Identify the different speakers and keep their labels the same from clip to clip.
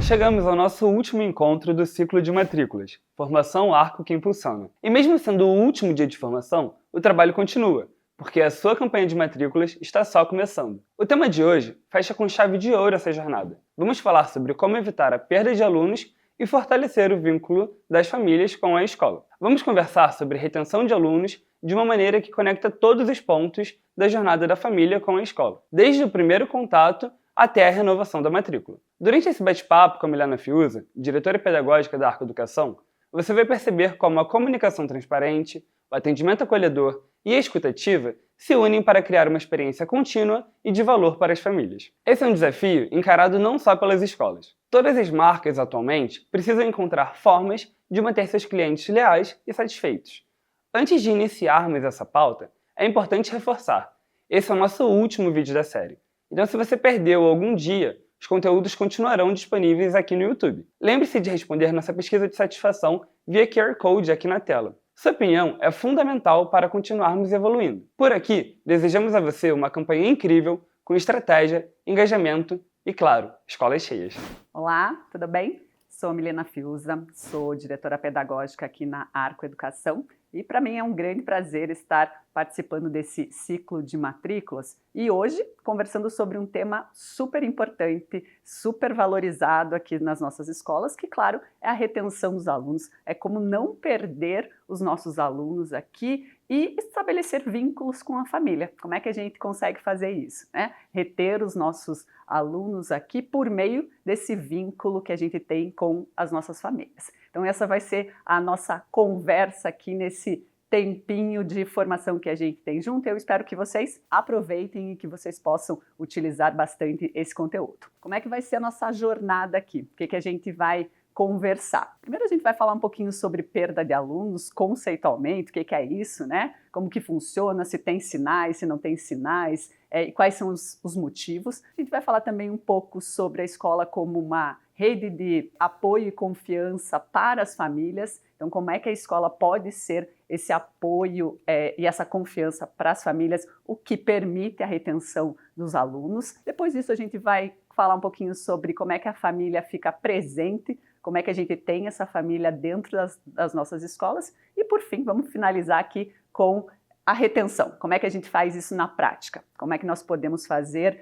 Speaker 1: Chegamos ao nosso último encontro do ciclo de matrículas, Formação Arco que Impulsiona. E mesmo sendo o último dia de formação, o trabalho continua, porque a sua campanha de matrículas está só começando. O tema de hoje fecha com chave de ouro essa jornada. Vamos falar sobre como evitar a perda de alunos e fortalecer o vínculo das famílias com a escola. Vamos conversar sobre retenção de alunos de uma maneira que conecta todos os pontos da jornada da família com a escola, desde o primeiro contato até a renovação da matrícula. Durante esse bate-papo com a Milena Fiuza, diretora pedagógica da Arco Educação, você vai perceber como a comunicação transparente, o atendimento acolhedor e a escutativa se unem para criar uma experiência contínua e de valor para as famílias. Esse é um desafio encarado não só pelas escolas. Todas as marcas, atualmente, precisam encontrar formas de manter seus clientes leais e satisfeitos. Antes de iniciarmos essa pauta, é importante reforçar: esse é o nosso último vídeo da série. Então, se você perdeu algum dia, os conteúdos continuarão disponíveis aqui no YouTube. Lembre-se de responder nossa pesquisa de satisfação via QR Code aqui na tela. Sua opinião é fundamental para continuarmos evoluindo. Por aqui, desejamos a você uma campanha incrível, com estratégia, engajamento e, claro, escolas cheias.
Speaker 2: Olá, tudo bem? Sou Milena Fiuza, sou diretora pedagógica aqui na Arco Educação e para mim é um grande prazer estar participando desse ciclo de matrículas e hoje conversando sobre um tema super importante, super valorizado aqui nas nossas escolas, que claro, é a retenção dos alunos, é como não perder os nossos alunos aqui e estabelecer vínculos com a família. Como é que a gente consegue fazer isso, né? Reter os nossos alunos aqui por meio desse vínculo que a gente tem com as nossas famílias. Então essa vai ser a nossa conversa aqui nesse tempinho de formação que a gente tem junto. Eu espero que vocês aproveitem e que vocês possam utilizar bastante esse conteúdo. Como é que vai ser a nossa jornada aqui? O que a gente vai conversar? Primeiro a gente vai falar um pouquinho sobre perda de alunos, conceitualmente, o que é isso, né? Como que funciona, se tem sinais, se não tem sinais, e quais são os motivos. A gente vai falar também um pouco sobre a escola como uma rede de apoio e confiança para as famílias. Então, como é que a escola pode ser esse apoio e essa confiança para as famílias, o que permite a retenção dos alunos. Depois disso, a gente vai falar um pouquinho sobre como é que a família fica presente, como é que a gente tem essa família dentro das nossas escolas. E, por fim, vamos finalizar aqui com a retenção. Como é que a gente faz isso na prática? Como é que nós podemos fazer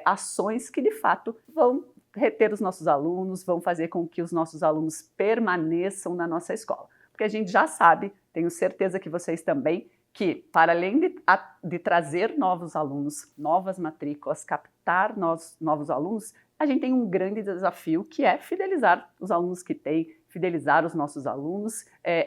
Speaker 2: ações que, de fato, vão reter os nossos alunos, vão fazer com que os nossos alunos permaneçam na nossa escola. Porque a gente já sabe, tenho certeza que vocês também, que para além de trazer novos alunos, novas matrículas, captar novos alunos, a gente tem um grande desafio que é fidelizar os alunos que tem, fidelizar os nossos alunos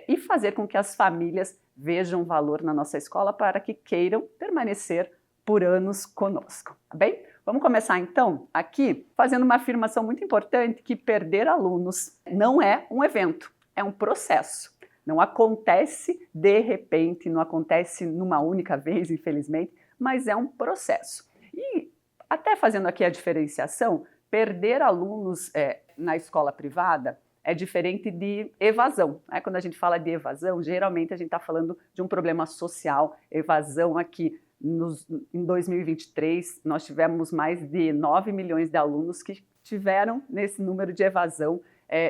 Speaker 2: e fazer com que as famílias vejam valor na nossa escola para que queiram permanecer por anos conosco, tá bem? Vamos começar então aqui fazendo uma afirmação muito importante que perder alunos não é um evento, é um processo. Não acontece de repente, não acontece numa única vez, infelizmente, mas é um processo. E até fazendo aqui a diferenciação, perder alunos na escola privada é diferente de evasão. Né? Quando a gente fala de evasão, geralmente a gente está falando de um problema social. Evasão aqui, em 2023, nós tivemos mais de 9 milhões de alunos que tiveram nesse número de evasão,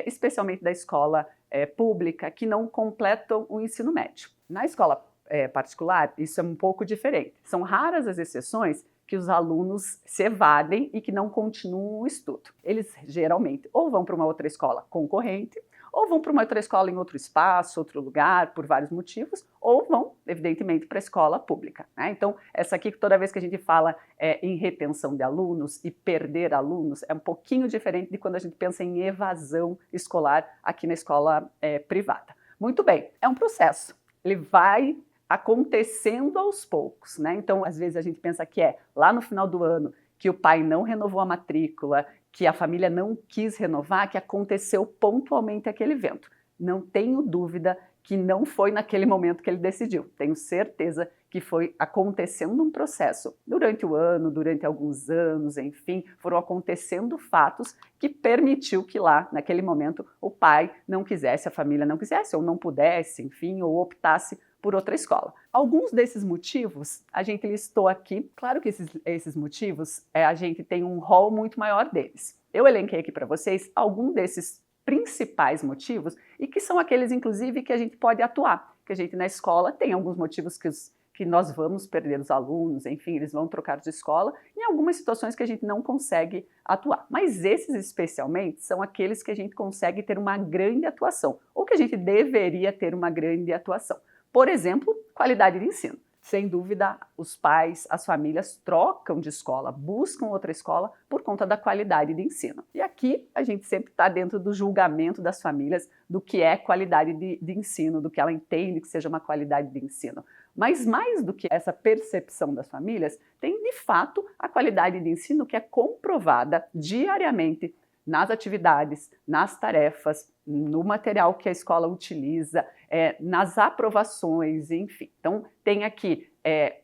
Speaker 2: especialmente da escola pública, que não completam o ensino médio. Na escola particular, isso é um pouco diferente. São raras as exceções que os alunos se evadem e que não continuam o estudo. Eles geralmente ou vão para uma outra escola concorrente, ou vão para uma outra escola em outro espaço, outro lugar, por vários motivos, ou vão, evidentemente, para a escola pública. Né? Então, essa aqui, toda vez que a gente fala em retenção de alunos e perder alunos, é um pouquinho diferente de quando a gente pensa em evasão escolar aqui na escola privada. Muito bem, é um processo. Ele vai acontecendo aos poucos, né? Então, às vezes a gente pensa que lá no final do ano que o pai não renovou a matrícula, que a família não quis renovar, que aconteceu pontualmente aquele evento. Não tenho dúvida que não foi naquele momento que ele decidiu. Tenho certeza que foi acontecendo um processo durante o ano, durante alguns anos, enfim, foram acontecendo fatos que permitiu que lá, naquele momento, o pai não quisesse, a família não quisesse, ou não pudesse, enfim, ou optasse por outra escola. Alguns desses motivos a gente listou aqui. Claro que esses motivos, a gente tem um rol muito maior deles. Eu elenquei aqui para vocês alguns desses principais motivos e que são aqueles, inclusive, que a gente pode atuar. Que a gente na escola tem alguns motivos que nós vamos perder os alunos, enfim, eles vão trocar de escola, em algumas situações que a gente não consegue atuar. Mas esses especialmente são aqueles que a gente consegue ter uma grande atuação, ou que a gente deveria ter uma grande atuação. Por exemplo, qualidade de ensino. Sem dúvida, os pais, as famílias trocam de escola, buscam outra escola por conta da qualidade de ensino. E aqui a gente sempre está dentro do julgamento das famílias do que é qualidade de ensino, do que ela entende que seja uma qualidade de ensino. Mas mais do que essa percepção das famílias, tem de fato a qualidade de ensino que é comprovada diariamente nas atividades, nas tarefas, no material que a escola utiliza, nas aprovações, enfim. Então, tem aqui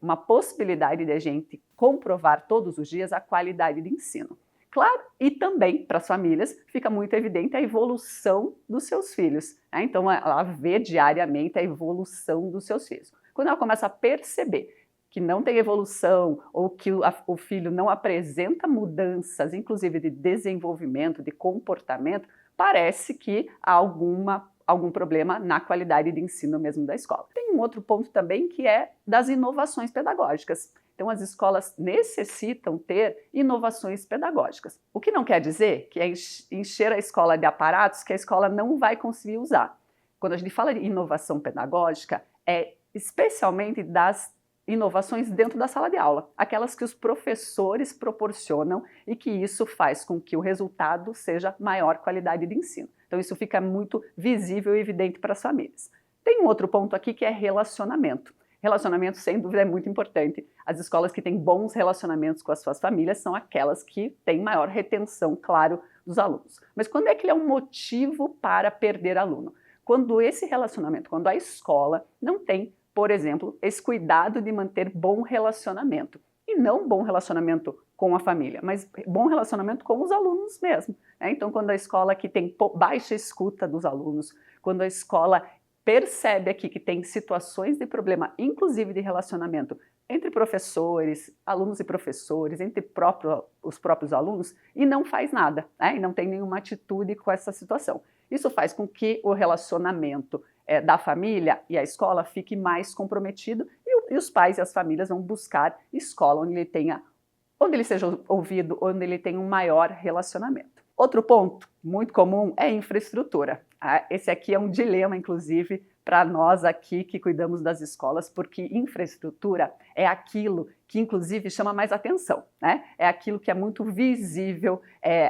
Speaker 2: uma possibilidade de a gente comprovar todos os dias a qualidade de ensino. Claro, e também para as famílias fica muito evidente a evolução dos seus filhos. Então, ela vê diariamente a evolução dos seus filhos. Quando ela começa a perceber que não tem evolução ou que o filho não apresenta mudanças, inclusive de desenvolvimento, de comportamento, parece que há algum problema na qualidade de ensino mesmo da escola. Tem um outro ponto também que é das inovações pedagógicas. Então, as escolas necessitam ter inovações pedagógicas. O que não quer dizer que é encher a escola de aparatos que a escola não vai conseguir usar. Quando a gente fala de inovação pedagógica, é especialmente das inovações dentro da sala de aula, aquelas que os professores proporcionam e que isso faz com que o resultado seja maior qualidade de ensino. Então isso fica muito visível e evidente para as famílias. Tem um outro ponto aqui que é relacionamento. Relacionamento, sem dúvida, é muito importante. As escolas que têm bons relacionamentos com as suas famílias são aquelas que têm maior retenção, claro, dos alunos. Mas quando é que ele é um motivo para perder aluno? Quando esse relacionamento, quando a escola não tem, por exemplo, esse cuidado de manter bom relacionamento. E não bom relacionamento com a família, mas bom relacionamento com os alunos mesmo. Então, quando a escola que tem baixa escuta dos alunos, quando a escola percebe aqui que tem situações de problema, inclusive de relacionamento, entre professores, alunos e professores, entre os próprios alunos, e não faz nada, e não tem nenhuma atitude com essa situação. Isso faz com que o relacionamento da família e a escola fique mais comprometido e os pais e as famílias vão buscar escola onde ele seja ouvido, onde ele tenha um maior relacionamento. Outro ponto muito comum é infraestrutura. Esse aqui é um dilema, inclusive, para nós aqui que cuidamos das escolas, porque infraestrutura é aquilo que, inclusive, chama mais atenção, né? É aquilo que é muito visível.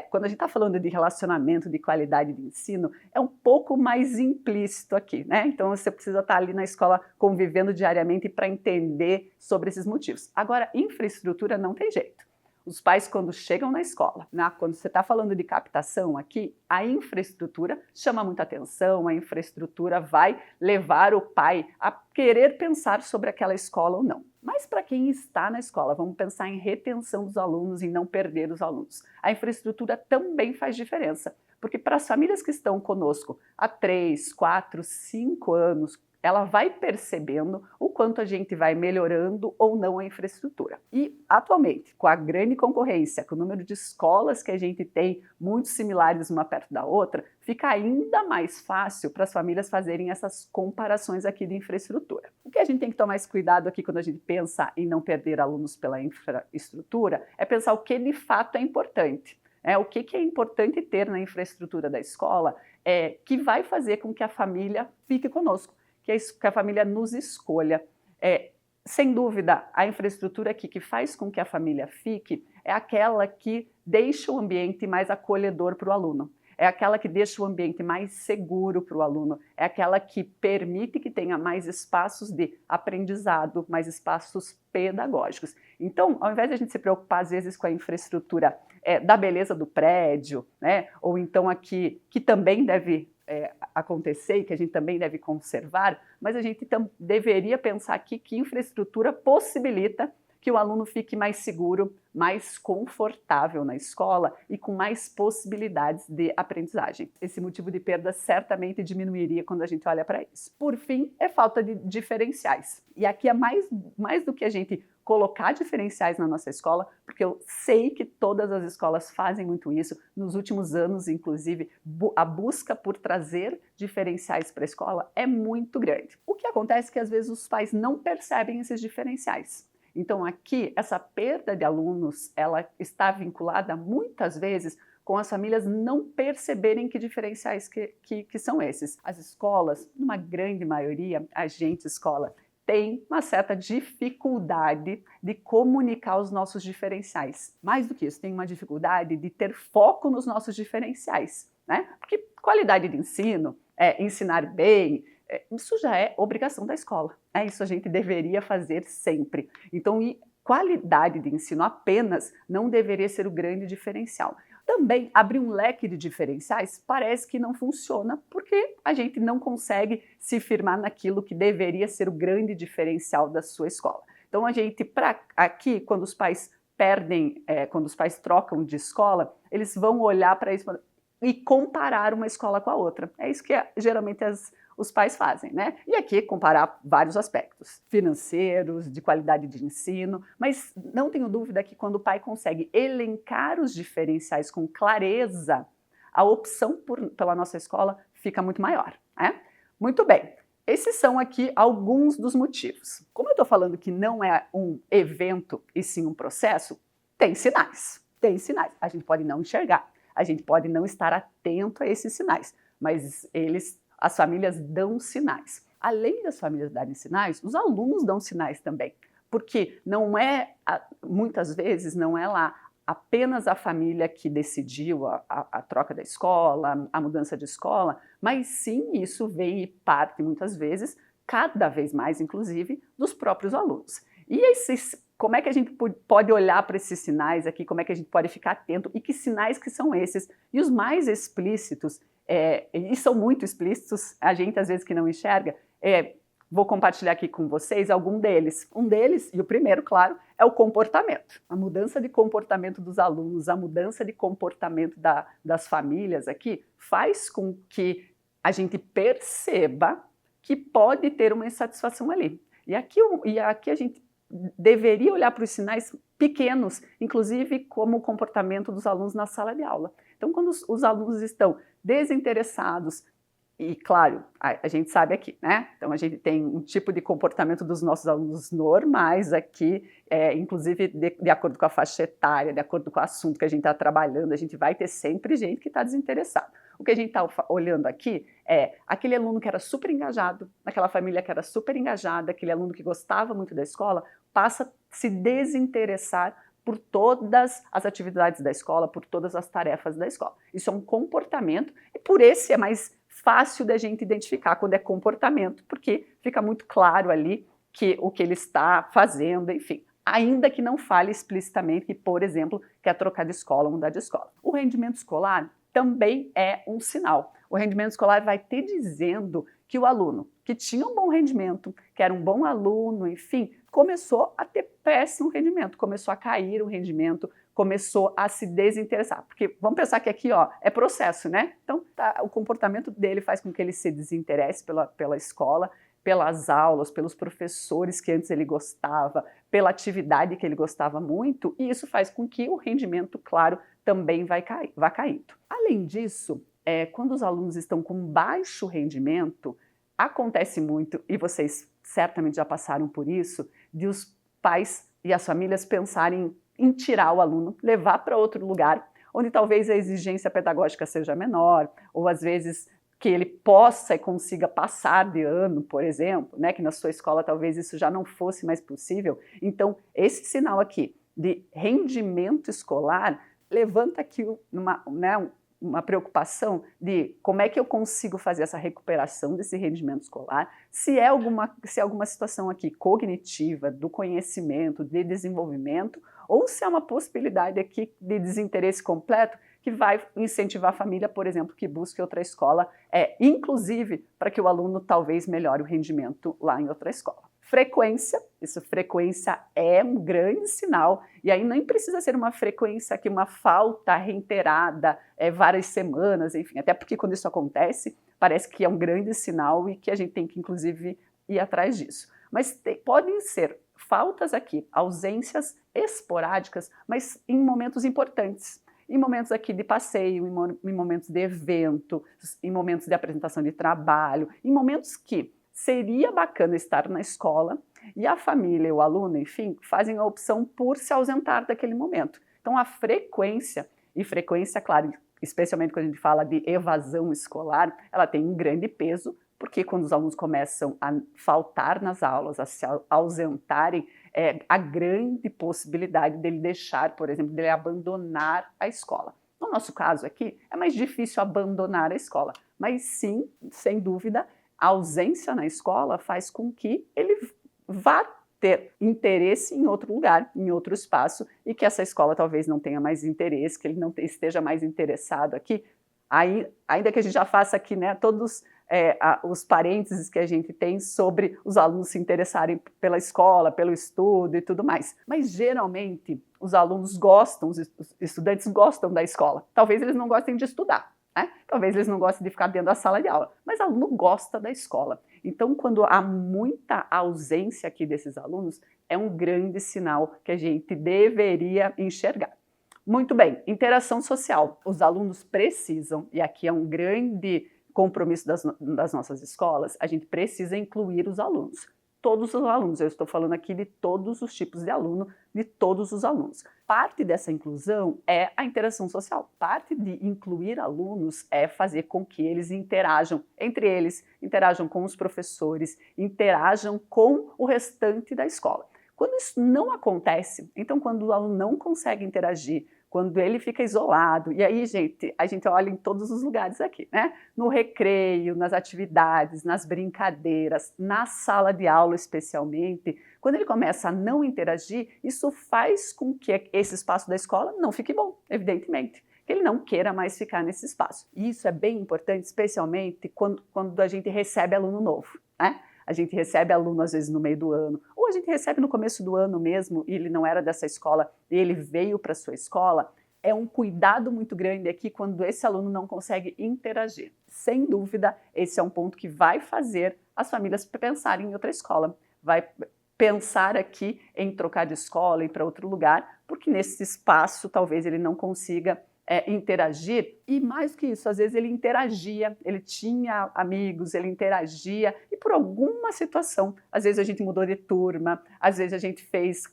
Speaker 2: Quando a gente está falando de relacionamento, de qualidade de ensino, é um pouco mais implícito aqui, né? Então, você precisa estar ali na escola convivendo diariamente para entender sobre esses motivos. Agora, infraestrutura não tem jeito. Os pais, quando chegam na escola, quando você está falando de captação aqui, a infraestrutura chama muita atenção, a infraestrutura vai levar o pai a querer pensar sobre aquela escola ou não. Mas para quem está na escola, vamos pensar em retenção dos alunos e não perder os alunos. A infraestrutura também faz diferença, porque para as famílias que estão conosco há 3, 4, 5 anos, ela vai percebendo o quanto a gente vai melhorando ou não a infraestrutura. E, atualmente, com a grande concorrência, com o número de escolas que a gente tem, muito similares uma perto da outra, fica ainda mais fácil para as famílias fazerem essas comparações aqui de infraestrutura. O que a gente tem que tomar esse cuidado aqui quando a gente pensa em não perder alunos pela infraestrutura é pensar o que de fato é importante. O que é importante ter na infraestrutura da escola que vai fazer com que a família fique conosco, que a família nos escolha. Sem dúvida, a infraestrutura aqui que faz com que a família fique é aquela que deixa o ambiente mais acolhedor para o aluno, é aquela que deixa o ambiente mais seguro para o aluno, é aquela que permite que tenha mais espaços de aprendizado, mais espaços pedagógicos. Então, ao invés de a gente se preocupar às vezes com a infraestrutura da beleza do prédio, né, ou então aqui, que também deve acontecer e que a gente também deve conservar, mas a gente deveria pensar aqui que infraestrutura possibilita que o aluno fique mais seguro, mais confortável na escola e com mais possibilidades de aprendizagem. Esse motivo de perda certamente diminuiria quando a gente olha para isso. Por fim, é falta de diferenciais. E aqui é mais do que a gente colocar diferenciais na nossa escola, porque eu sei que todas as escolas fazem muito isso. Nos últimos anos, inclusive, a busca por trazer diferenciais para a escola é muito grande. O que acontece é que às vezes os pais não percebem esses diferenciais. Então aqui, essa perda de alunos, ela está vinculada muitas vezes com as famílias não perceberem que diferenciais que são esses. As escolas, numa grande maioria, escola, tem uma certa dificuldade de comunicar os nossos diferenciais. Mais do que isso, tem uma dificuldade de ter foco nos nossos diferenciais, né? Porque qualidade de ensino, ensinar bem, isso já é obrigação da escola. Isso a gente deveria fazer sempre. Então, qualidade de ensino apenas não deveria ser o grande diferencial. Também, abrir um leque de diferenciais parece que não funciona, porque a gente não consegue se firmar naquilo que deveria ser o grande diferencial da sua escola. Então, a gente, aqui, quando os pais quando os pais trocam de escola, eles vão olhar para isso e comparar uma escola com a outra. É isso que geralmente os pais fazem, né? E aqui comparar vários aspectos, financeiros, de qualidade de ensino, mas não tenho dúvida que quando o pai consegue elencar os diferenciais com clareza, a opção pela nossa escola fica muito maior, né? Muito bem, esses são aqui alguns dos motivos. Como eu estou falando que não é um evento e sim um processo, tem sinais. A gente pode não enxergar, a gente pode não estar atento a esses sinais, mas as famílias dão sinais. Além das famílias darem sinais, os alunos dão sinais também, porque muitas vezes não é lá apenas a família que decidiu a troca da escola, a mudança de escola, mas sim isso vem e parte muitas vezes, cada vez mais inclusive, dos próprios alunos. E como é que a gente pode olhar para esses sinais aqui, como é que a gente pode ficar atento e que sinais que são esses? E os mais explícitos, e são muito explícitos, a gente às vezes que não enxerga, vou compartilhar aqui com vocês algum deles. Um deles, e o primeiro, claro, é o comportamento. A mudança de comportamento dos alunos, a mudança de comportamento das famílias aqui, faz com que a gente perceba que pode ter uma insatisfação ali. E aqui a gente deveria olhar para os sinais pequenos, inclusive como o comportamento dos alunos na sala de aula. Então, quando os alunos estão desinteressados, e claro, a gente sabe aqui, né? Então a gente tem um tipo de comportamento dos nossos alunos normais aqui, inclusive de acordo com a faixa etária, de acordo com o assunto que a gente está trabalhando, a gente vai ter sempre gente que está desinteressada. O que a gente está olhando aqui é aquele aluno que era super engajado, aquela família que era super engajada, aquele aluno que gostava muito da escola, passa a se desinteressar por todas as atividades da escola, por todas as tarefas da escola. Isso é um comportamento, e por esse é mais fácil da gente identificar quando é comportamento, porque fica muito claro ali o que ele está fazendo, enfim. Ainda que não fale explicitamente que, por exemplo, quer trocar de escola, mudar de escola. O rendimento escolar também é um sinal. O rendimento escolar vai te dizendo que o aluno que tinha um bom rendimento, que era um bom aluno, enfim, começou a ter péssimo rendimento, começou a cair o rendimento, começou a se desinteressar. Porque vamos pensar que aqui é processo, né? Então o comportamento dele faz com que ele se desinteresse pela escola, pelas aulas, pelos professores que antes ele gostava, pela atividade que ele gostava muito, e isso faz com que o rendimento, claro, também vá caindo. Além disso, quando os alunos estão com baixo rendimento, acontece muito, e vocês certamente já passaram por isso, de os pais e as famílias pensarem em tirar o aluno, levar para outro lugar, onde talvez a exigência pedagógica seja menor, ou às vezes que ele possa e consiga passar de ano, por exemplo, né, que na sua escola talvez isso já não fosse mais possível. Então, esse sinal aqui de rendimento escolar levanta aqui uma preocupação de como é que eu consigo fazer essa recuperação desse rendimento escolar, se é alguma situação aqui cognitiva, do conhecimento, de desenvolvimento, ou se é uma possibilidade aqui de desinteresse completo que vai incentivar a família, por exemplo, que busque outra escola, inclusive para que o aluno talvez melhore o rendimento lá em outra escola. Frequência, Isso, frequência é um grande sinal, e aí nem precisa ser uma frequência que uma falta reiterada, várias semanas, enfim, até porque quando isso acontece, parece que é um grande sinal e que a gente tem que, inclusive, ir atrás disso. Mas podem ser faltas aqui, ausências esporádicas, mas em momentos importantes. Em momentos aqui de passeio, em momentos de evento, em momentos de apresentação de trabalho, em momentos que seria bacana estar na escola e a família e o aluno, enfim, fazem a opção por se ausentar daquele momento. Então, a frequência, claro, especialmente quando a gente fala de evasão escolar, ela tem um grande peso, porque quando os alunos começam a faltar nas aulas, a se ausentarem, a grande possibilidade dele deixar, por exemplo, dele abandonar a escola. No nosso caso aqui, é mais difícil abandonar a escola, mas sim, sem dúvida, a ausência na escola faz com que ele vá ter interesse em outro lugar, em outro espaço, e que essa escola talvez não tenha mais interesse, que ele não esteja mais interessado aqui. Aí, ainda que a gente já faça aqui, né, todos os parênteses que a gente tem sobre os alunos se interessarem pela escola, pelo estudo e tudo mais. Mas geralmente os alunos gostam, os estudantes gostam da escola. Talvez eles não gostem de estudar, né? Talvez eles não gostem de ficar dentro da sala de aula, mas o aluno gosta da escola. Então, quando há muita ausência aqui desses alunos, é um grande sinal que a gente deveria enxergar. Muito bem, interação social. Os alunos precisam, e aqui é um grande compromisso das nossas escolas, a gente precisa incluir os alunos. Todos os alunos, eu estou falando aqui de todos os tipos de aluno, de todos os alunos. Parte dessa inclusão é a interação social. Parte de incluir alunos é fazer com que eles interajam entre eles, interajam com os professores, interajam com o restante da escola. Quando isso não acontece, então quando o aluno não consegue interagir, quando ele fica isolado, e aí, gente, a gente olha em todos os lugares aqui, né? No recreio, nas atividades, nas brincadeiras, na sala de aula especialmente, quando ele começa a não interagir, isso faz com que esse espaço da escola não fique bom, evidentemente, que ele não queira mais ficar nesse espaço. E isso é bem importante, especialmente quando a gente recebe aluno novo, né? A gente recebe aluno às vezes no meio do ano, ou a gente recebe no começo do ano mesmo, e ele não era dessa escola, e ele veio para a sua escola. É um cuidado muito grande aqui quando esse aluno não consegue interagir. Sem dúvida, esse é um ponto que vai fazer as famílias pensarem em outra escola, vai pensar aqui em trocar de escola, ir para outro lugar, porque nesse espaço talvez ele não consiga interagir, e mais do que isso, às vezes ele interagia, ele tinha amigos, ele interagia, e por alguma situação, às vezes a gente mudou de turma, às vezes a gente fez,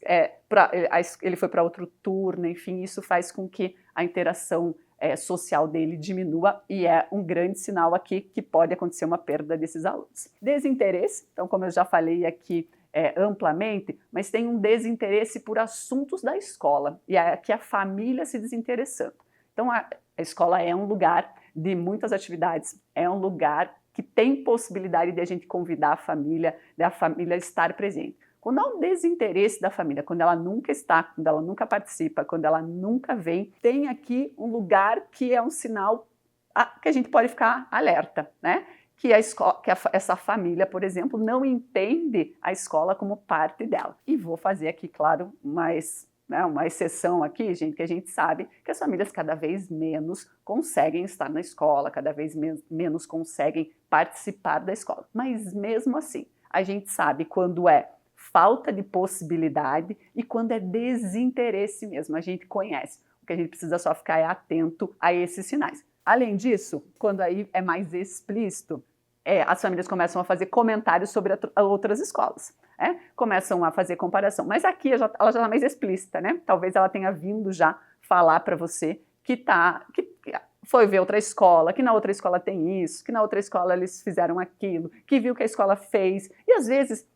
Speaker 2: ele foi para outro turno, enfim, isso faz com que a interação social dele diminua, e é um grande sinal aqui que pode acontecer uma perda desses alunos. Desinteresse, então como eu já falei aqui, amplamente, mas tem um desinteresse por assuntos da escola, e aqui a família se desinteressando. Então, a escola é um lugar de muitas atividades, é um lugar que tem possibilidade de a gente convidar a família, de a família estar presente. Quando há um desinteresse da família, quando ela nunca está, quando ela nunca participa, quando ela nunca vem, tem aqui um lugar que é um sinal que a gente pode ficar alerta, né? Que essa família, por exemplo, não entende a escola como parte dela. E vou fazer aqui, claro, uma exceção aqui, gente, que a gente sabe que as famílias cada vez menos conseguem estar na escola, cada vez menos conseguem participar da escola. Mas mesmo assim, a gente sabe quando é falta de possibilidade e quando é desinteresse mesmo, a gente conhece. O que a gente precisa só ficar atento a esses sinais. Além disso, quando aí é mais explícito, as famílias começam a fazer comentários sobre outras escolas. Começam a fazer comparação. Mas aqui ela já está mais explícita, né? Talvez ela tenha vindo já falar para você que foi ver outra escola, que na outra escola tem isso, que na outra escola eles fizeram aquilo, que viu que a escola fez. E às vezes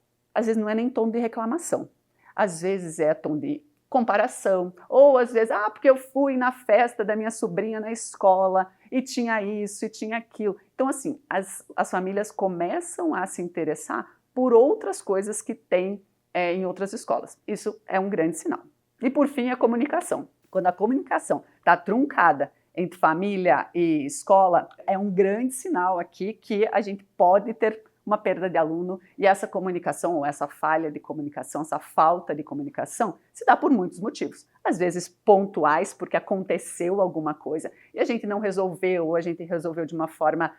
Speaker 2: não é nem tom de reclamação. Às vezes é tom de comparação. Ou às vezes, porque eu fui na festa da minha sobrinha na escola e tinha isso e tinha aquilo. Então, assim, as famílias começam a se interessar por outras coisas que tem em outras escolas. Isso é um grande sinal. E por fim, a comunicação. Quando a comunicação está truncada entre família e escola, é um grande sinal aqui que a gente pode ter uma perda de aluno, e essa comunicação, ou essa falha de comunicação, essa falta de comunicação, se dá por muitos motivos. Às vezes pontuais, porque aconteceu alguma coisa e a gente não resolveu, ou a gente resolveu de uma forma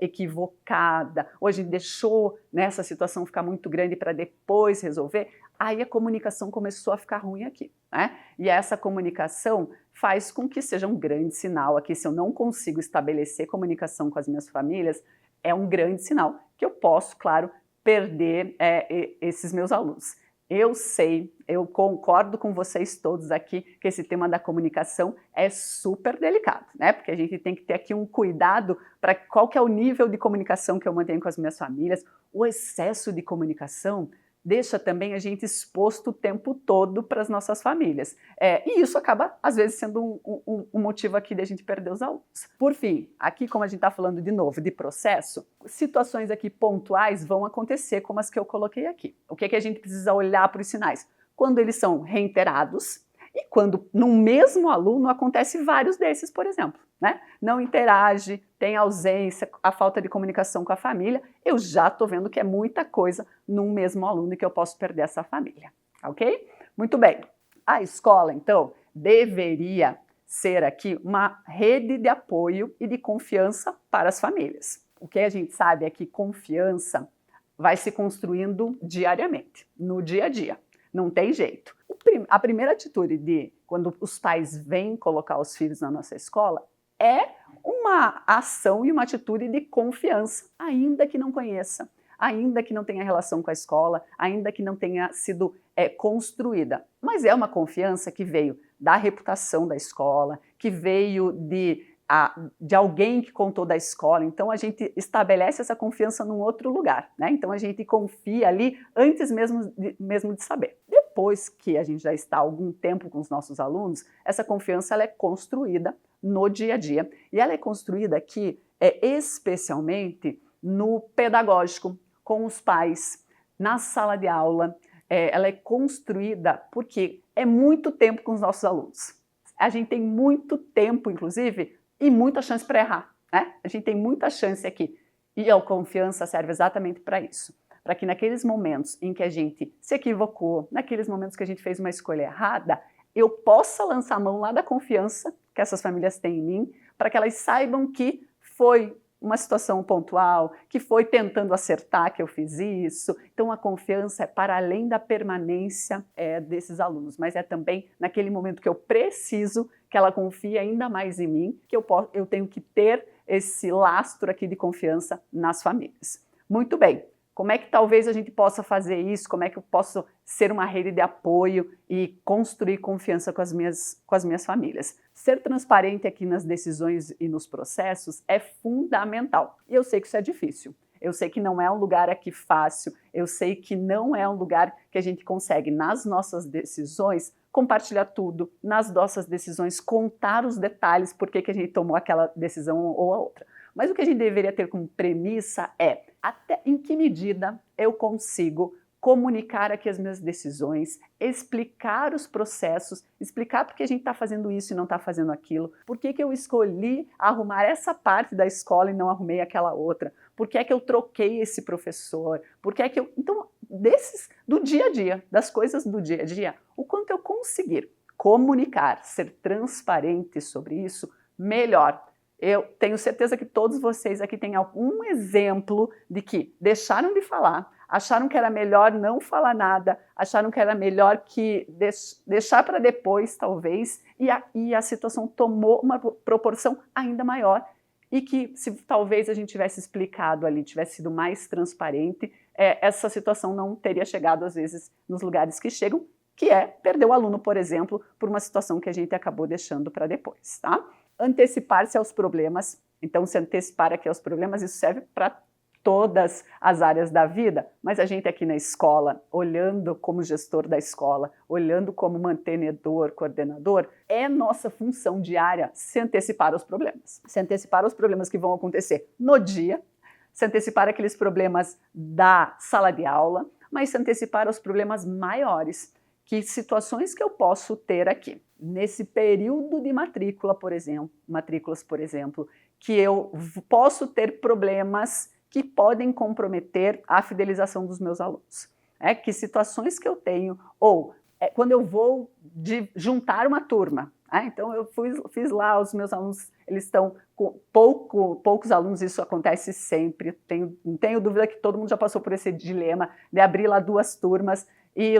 Speaker 2: equivocada, ou a gente deixou nessa situação ficar muito grande para depois resolver, aí a comunicação começou a ficar ruim aqui, né? E essa comunicação faz com que seja um grande sinal aqui. Se eu não consigo estabelecer comunicação com as minhas famílias, é um grande sinal que eu posso, claro, perder esses meus alunos. Eu sei, eu concordo com vocês todos aqui que esse tema da comunicação é super delicado, né? Porque a gente tem que ter aqui um cuidado para qual que é o nível de comunicação que eu mantenho com as minhas famílias. O excesso de comunicação deixa também a gente exposto o tempo todo para as nossas famílias. E isso acaba, às vezes, sendo um motivo aqui de a gente perder os alunos. Por fim, aqui como a gente está falando de novo de processo, situações aqui pontuais vão acontecer como as que eu coloquei aqui. O que é que a gente precisa olhar para os sinais? Quando eles são reiterados e quando no mesmo aluno acontece vários desses, por exemplo, né? Não interage, tem ausência, a falta de comunicação com a família, eu já estou vendo que é muita coisa num mesmo aluno e que eu posso perder essa família, ok? Muito bem. A escola, então, deveria ser aqui uma rede de apoio e de confiança para as famílias. O que a gente sabe é que confiança vai se construindo diariamente, no dia a dia. Não tem jeito. A primeira atitude de quando os pais vêm colocar os filhos na nossa escola é uma ação e uma atitude de confiança, ainda que não conheça, ainda que não tenha relação com a escola, ainda que não tenha sido construída. Mas é uma confiança que veio da reputação da escola, que veio de alguém que contou da escola. Então a gente estabelece essa confiança num outro lugar, né? Então a gente confia ali antes mesmo de saber. Depois que a gente já está há algum tempo com os nossos alunos, essa confiança ela é construída no dia a dia. E ela é construída aqui especialmente no pedagógico, com os pais, na sala de aula. Ela é construída porque é muito tempo com os nossos alunos. A gente tem muito tempo, inclusive, e muita chance para errar, né? A gente tem muita chance aqui. E a confiança serve exatamente para isso. Para que naqueles momentos em que a gente se equivocou, naqueles momentos que a gente fez uma escolha errada, eu possa lançar a mão lá da confiança que essas famílias têm em mim, para que elas saibam que foi uma situação pontual, que foi tentando acertar que eu fiz isso. Então a confiança é para além da permanência desses alunos, mas é também naquele momento que eu preciso que ela confie ainda mais em mim, que eu tenho que ter esse lastro aqui de confiança nas famílias. Muito bem. Como é que talvez a gente possa fazer isso? Como é que eu posso ser uma rede de apoio e construir confiança com as minhas famílias? Ser transparente aqui nas decisões e nos processos é fundamental. E eu sei que isso é difícil. Eu sei que não é um lugar aqui fácil. Eu sei que não é um lugar que a gente consegue, nas nossas decisões, compartilhar tudo. Nas nossas decisões, contar os detalhes, por que a gente tomou aquela decisão ou a outra. Mas o que a gente deveria ter como premissa é até em que medida eu consigo comunicar aqui as minhas decisões, explicar os processos, explicar por que a gente está fazendo isso e não está fazendo aquilo, por que eu escolhi arrumar essa parte da escola e não arrumei aquela outra, por que é que eu troquei esse professor, por que é que eu... Então, do dia a dia, das coisas do dia a dia, o quanto eu conseguir comunicar, ser transparente sobre isso, melhor. Eu tenho certeza que todos vocês aqui têm algum exemplo de que deixaram de falar, acharam que era melhor não falar nada, acharam que era melhor que deixar para depois, talvez, e a situação tomou uma proporção ainda maior e que se talvez a gente tivesse explicado ali, tivesse sido mais transparente, essa situação não teria chegado, às vezes, nos lugares que chegam, que é perder o aluno, por exemplo, por uma situação que a gente acabou deixando para depois, tá? Antecipar-se aos problemas. Então, se antecipar aqui aos problemas, isso serve para todas as áreas da vida, mas a gente aqui na escola, olhando como gestor da escola, olhando como mantenedor, coordenador, é nossa função diária se antecipar aos problemas. Se antecipar aos problemas que vão acontecer no dia, se antecipar aqueles problemas da sala de aula, mas se antecipar aos problemas maiores, que situações que eu posso ter aqui. Nesse período de matrículas, por exemplo, que eu posso ter problemas que podem comprometer a fidelização dos meus alunos. Que situações que eu tenho, ou quando eu vou juntar uma turma. Então eu fiz lá, os meus alunos, eles estão com poucos alunos, isso acontece sempre, não tenho dúvida que todo mundo já passou por esse dilema de abrir lá 2 turmas e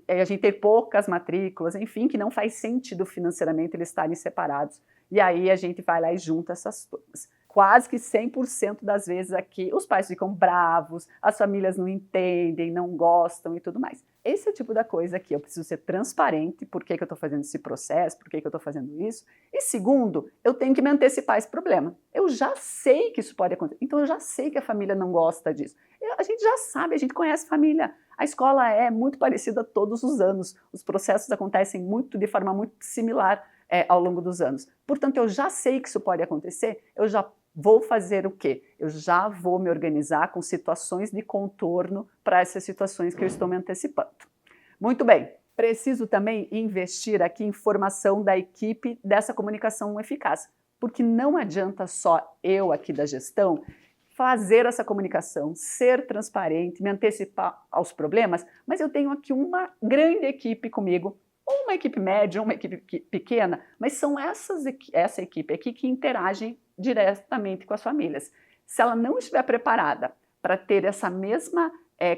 Speaker 2: a gente ter poucas matrículas, enfim, que não faz sentido financeiramente eles estarem separados. E aí a gente vai lá e junta essas turmas. Quase que 100% das vezes aqui os pais ficam bravos, as famílias não entendem, não gostam e tudo mais. Esse é o tipo da coisa que eu preciso ser transparente, por que eu estou fazendo esse processo, por que eu estou fazendo isso. E segundo, eu tenho que me antecipar esse problema. Eu já sei que isso pode acontecer, então eu já sei que a família não gosta disso. A gente já sabe, a gente conhece a família. A escola é muito parecida todos os anos, os processos acontecem de forma muito similar ao longo dos anos. Portanto, eu já sei que isso pode acontecer, eu já vou fazer o quê? Eu já vou me organizar com situações de contorno para essas situações que eu estou me antecipando. Muito bem, preciso também investir aqui em formação da equipe dessa comunicação eficaz, porque não adianta só eu aqui da gestão fazer essa comunicação, ser transparente, me antecipar aos problemas, mas eu tenho aqui uma grande equipe comigo, ou uma equipe média, ou uma equipe pequena, mas são essa equipe aqui que interagem diretamente com as famílias. Se ela não estiver preparada para ter essa mesma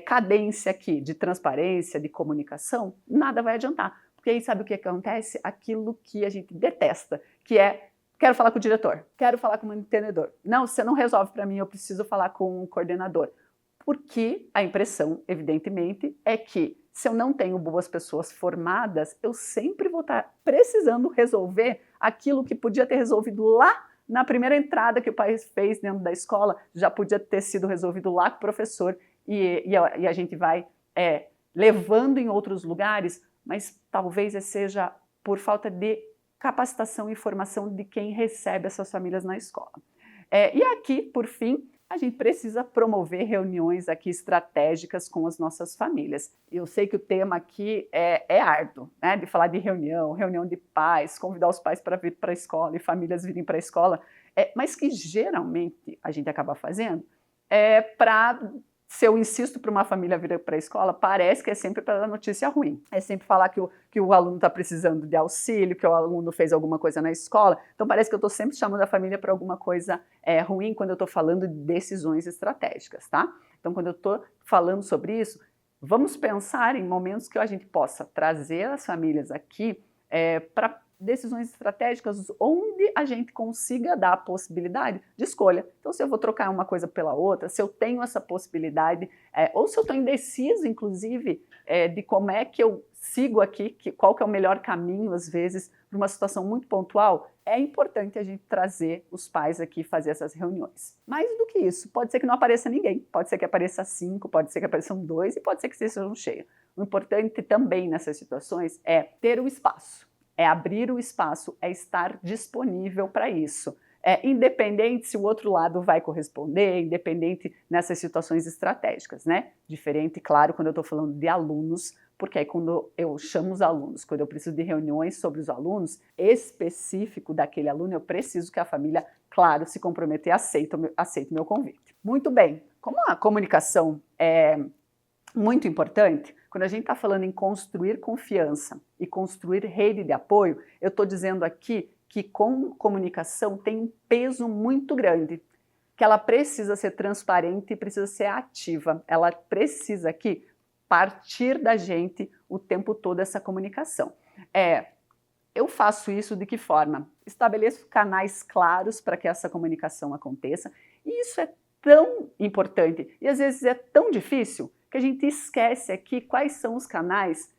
Speaker 2: cadência aqui de transparência, de comunicação, nada vai adiantar. Porque aí sabe o que acontece? Aquilo que a gente detesta, que é: quero falar com o diretor, quero falar com o mantenedor. Não, você não resolve para mim, eu preciso falar com o coordenador. Porque a impressão, evidentemente, é que se eu não tenho boas pessoas formadas, eu sempre vou estar precisando resolver aquilo que podia ter resolvido lá na primeira entrada que o pai fez dentro da escola, já podia ter sido resolvido lá com o professor, e a gente vai levando em outros lugares, mas talvez seja por falta de capacitação e formação de quem recebe essas famílias na escola. E aqui, por fim, a gente precisa promover reuniões aqui estratégicas com as nossas famílias. Eu sei que o tema aqui é árduo, né? De falar de reunião de pais, convidar os pais para vir para a escola e famílias virem para a escola, mas que geralmente a gente acaba fazendo se eu insisto para uma família vir para a escola, parece que é sempre para dar notícia ruim. É sempre falar que o aluno está precisando de auxílio, que o aluno fez alguma coisa na escola. Então parece que eu estou sempre chamando a família para alguma coisa ruim quando eu estou falando de decisões estratégicas, tá? Então quando eu estou falando sobre isso, vamos pensar em momentos que a gente possa trazer as famílias aqui para decisões estratégicas onde a gente consiga dar a possibilidade de escolha. Então, se eu vou trocar uma coisa pela outra, se eu tenho essa possibilidade, ou se eu estou indeciso, inclusive, de como é que eu sigo aqui, qual que é o melhor caminho, às vezes, para uma situação muito pontual, é importante a gente trazer os pais aqui e fazer essas reuniões. Mais do que isso, pode ser que não apareça ninguém, pode ser que apareça 5, pode ser que apareçam 2 e pode ser que sejam cheios. O importante também nessas situações é ter o espaço. É abrir o espaço, é estar disponível para isso. Independente se o outro lado vai corresponder, independente nessas situações estratégicas, né? Diferente, claro, quando eu estou falando de alunos, porque aí quando eu chamo os alunos, quando eu preciso de reuniões sobre os alunos, específico daquele aluno, eu preciso que a família, claro, se comprometer e aceite o meu convite. Muito bem, como a comunicação é muito importante, quando a gente está falando em construir confiança e construir rede de apoio, eu estou dizendo aqui que comunicação tem um peso muito grande, que ela precisa ser transparente e precisa ser ativa. Ela precisa aqui partir da gente o tempo todo essa comunicação. Eu faço isso de que forma? Estabeleço canais claros para que essa comunicação aconteça, e isso é tão importante e às vezes é tão difícil que a gente esquece aqui quais são os canais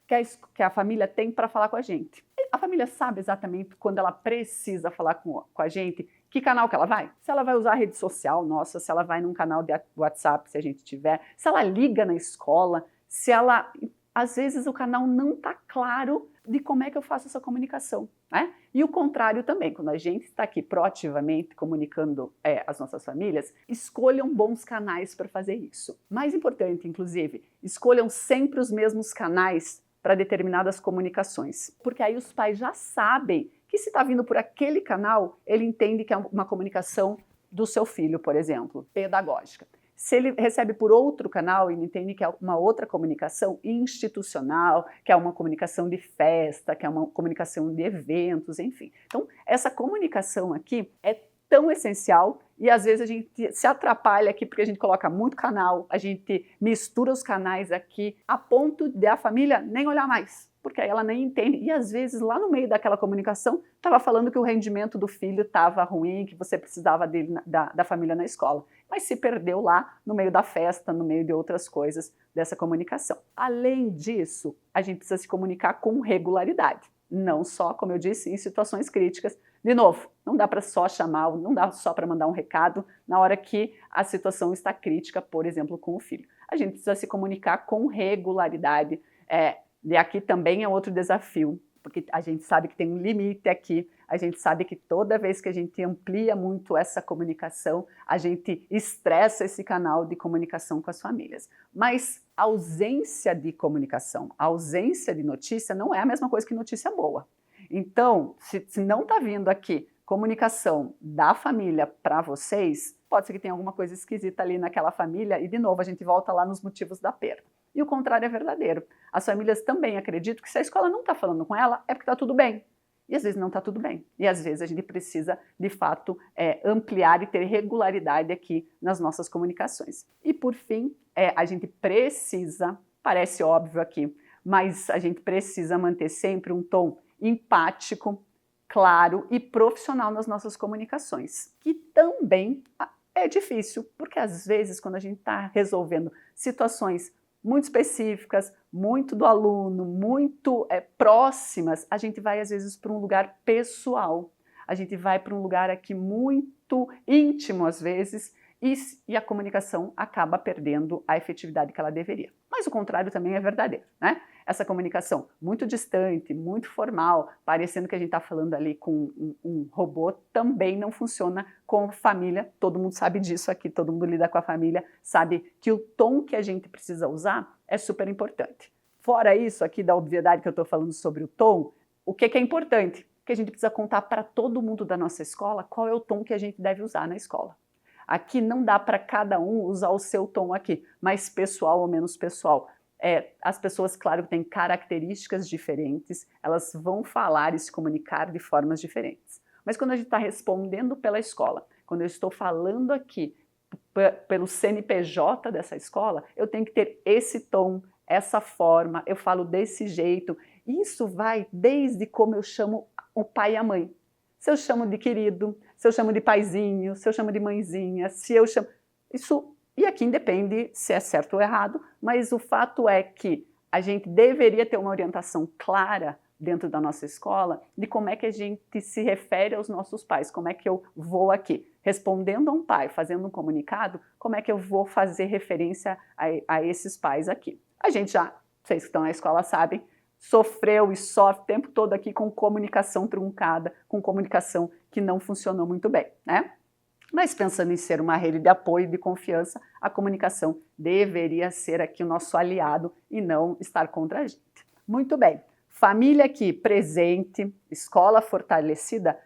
Speaker 2: que a família tem para falar com a gente. A família sabe exatamente quando ela precisa falar com a gente, que canal que ela vai. Se ela vai usar a rede social nossa, se ela vai num canal de WhatsApp, se a gente tiver, se ela liga na escola, se ela... Às vezes o canal não está claro de como é que eu faço essa comunicação, né? E o contrário também, quando a gente está aqui proativamente comunicando as nossas famílias, escolham bons canais para fazer isso. Mais importante, inclusive, escolham sempre os mesmos canais para determinadas comunicações, porque aí os pais já sabem que se está vindo por aquele canal, ele entende que é uma comunicação do seu filho, por exemplo, pedagógica. Se ele recebe por outro canal, ele entende que é uma outra comunicação institucional, que é uma comunicação de festa, que é uma comunicação de eventos, enfim. Então, essa comunicação aqui é tão essencial e às vezes a gente se atrapalha aqui porque a gente coloca muito canal, a gente mistura os canais aqui a ponto de a família nem olhar mais, porque aí ela nem entende. E às vezes lá no meio daquela comunicação estava falando que o rendimento do filho estava ruim, que você precisava dele, da família na escola, mas se perdeu lá no meio da festa, no meio de outras coisas dessa comunicação. Além disso, a gente precisa se comunicar com regularidade, não só, como eu disse, em situações críticas. De novo, não dá para só chamar, não dá só para mandar um recado na hora que a situação está crítica, por exemplo, com o filho. A gente precisa se comunicar com regularidade. E aqui também é outro desafio, porque a gente sabe que tem um limite aqui, a gente sabe que toda vez que a gente amplia muito essa comunicação, a gente estressa esse canal de comunicação com as famílias. Mas a ausência de comunicação, a ausência de notícia não é a mesma coisa que notícia boa. Então, se não está vindo aqui comunicação da família para vocês, pode ser que tenha alguma coisa esquisita ali naquela família e, de novo, a gente volta lá nos motivos da perda. E o contrário é verdadeiro. As famílias também acreditam que se a escola não está falando com ela, é porque está tudo bem. E às vezes não está tudo bem. E às vezes a gente precisa, de fato, ampliar e ter regularidade aqui nas nossas comunicações. E por fim, a gente precisa, parece óbvio aqui, mas a gente precisa manter sempre um tom empático, claro e profissional nas nossas comunicações, que também é difícil, porque às vezes quando a gente está resolvendo situações muito específicas, muito do aluno, muito próximas, a gente vai às vezes para um lugar pessoal, a gente vai para um lugar aqui muito íntimo às vezes, e a comunicação acaba perdendo a efetividade que ela deveria. Mas o contrário também é verdadeiro, né? Essa comunicação muito distante, muito formal, parecendo que a gente está falando ali com um robô, também não funciona com família. Todo mundo sabe disso aqui, todo mundo lida com a família, sabe que o tom que a gente precisa usar é super importante. Fora isso aqui da obviedade que eu estou falando sobre o tom, o que é importante? Que a gente precisa contar para todo mundo da nossa escola qual é o tom que a gente deve usar na escola. Aqui não dá para cada um usar o seu tom aqui, mais pessoal ou menos pessoal. As pessoas, claro, têm características diferentes, elas vão falar e se comunicar de formas diferentes. Mas quando a gente está respondendo pela escola, quando eu estou falando aqui pelo CNPJ dessa escola, eu tenho que ter esse tom, essa forma, eu falo desse jeito. Isso vai desde como eu chamo o pai e a mãe. Se eu chamo de querido, se eu chamo de paizinho, se eu chamo de mãezinha, se eu chamo... Isso, e aqui independe se é certo ou errado, mas o fato é que a gente deveria ter uma orientação clara dentro da nossa escola de como é que a gente se refere aos nossos pais, como é que eu vou aqui, respondendo a um pai, fazendo um comunicado, como é que eu vou fazer referência a esses pais aqui. A gente já, vocês que estão na escola sabem, sofreu e sofre o tempo todo aqui com comunicação truncada, com comunicação que não funcionou muito bem, né? Mas pensando em ser uma rede de apoio e de confiança, a comunicação deveria ser aqui o nosso aliado e não estar contra a gente. Muito bem, família aqui presente, escola fortalecida,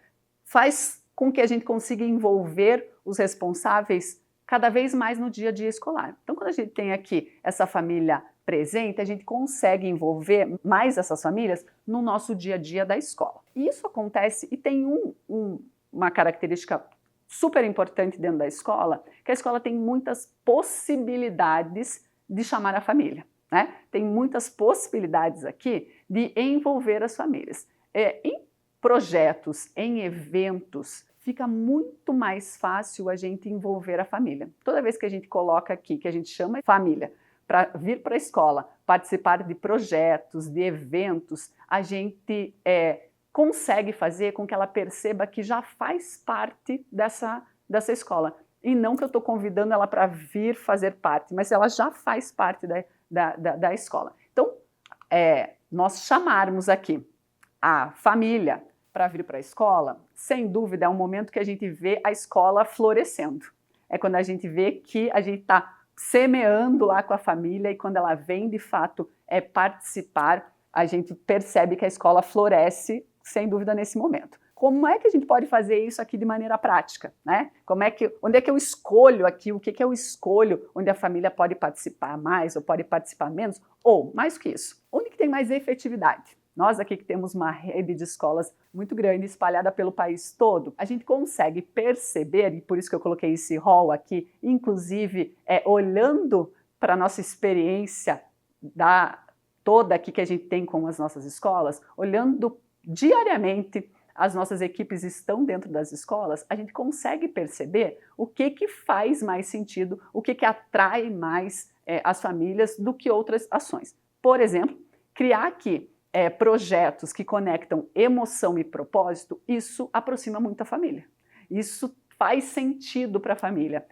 Speaker 2: faz com que a gente consiga envolver os responsáveis cada vez mais no dia a dia escolar. Então, quando a gente tem aqui essa família presente, a gente consegue envolver mais essas famílias no nosso dia a dia da escola. E isso acontece e tem uma característica super importante dentro da escola, que a escola tem muitas possibilidades de chamar a família, né? Tem muitas possibilidades aqui de envolver as famílias. Em projetos, em eventos, fica muito mais fácil a gente envolver a família. Toda vez que a gente coloca aqui, que a gente chama família, para vir para a escola, participar de projetos, de eventos, a gente consegue fazer com que ela perceba que já faz parte dessa escola. E não que eu estou convidando ela para vir fazer parte, mas ela já faz parte da escola. Então, nós chamarmos aqui a família para vir para a escola, sem dúvida é um momento que a gente vê a escola florescendo. É quando a gente vê que a gente está semeando lá com a família e quando ela vem de fato participar, a gente percebe que a escola floresce sem dúvida nesse momento. como é que a gente pode fazer isso aqui de maneira prática, né? Onde é que eu escolho aqui, o que que eu escolho, onde a família pode participar mais ou pode participar menos, ou, mais que isso, onde que tem mais efetividade? Nós aqui que temos uma rede de escolas muito grande, espalhada pelo país todo, a gente consegue perceber, e por isso que eu coloquei esse rol aqui, inclusive olhando para a nossa experiência toda aqui que a gente tem com as nossas escolas, olhando diariamente, as nossas equipes estão dentro das escolas, a gente consegue perceber o que faz mais sentido, o que atrai mais as famílias do que outras ações. Por exemplo, criar aqui projetos que conectam emoção e propósito, isso aproxima muito a família. Isso faz sentido para a família.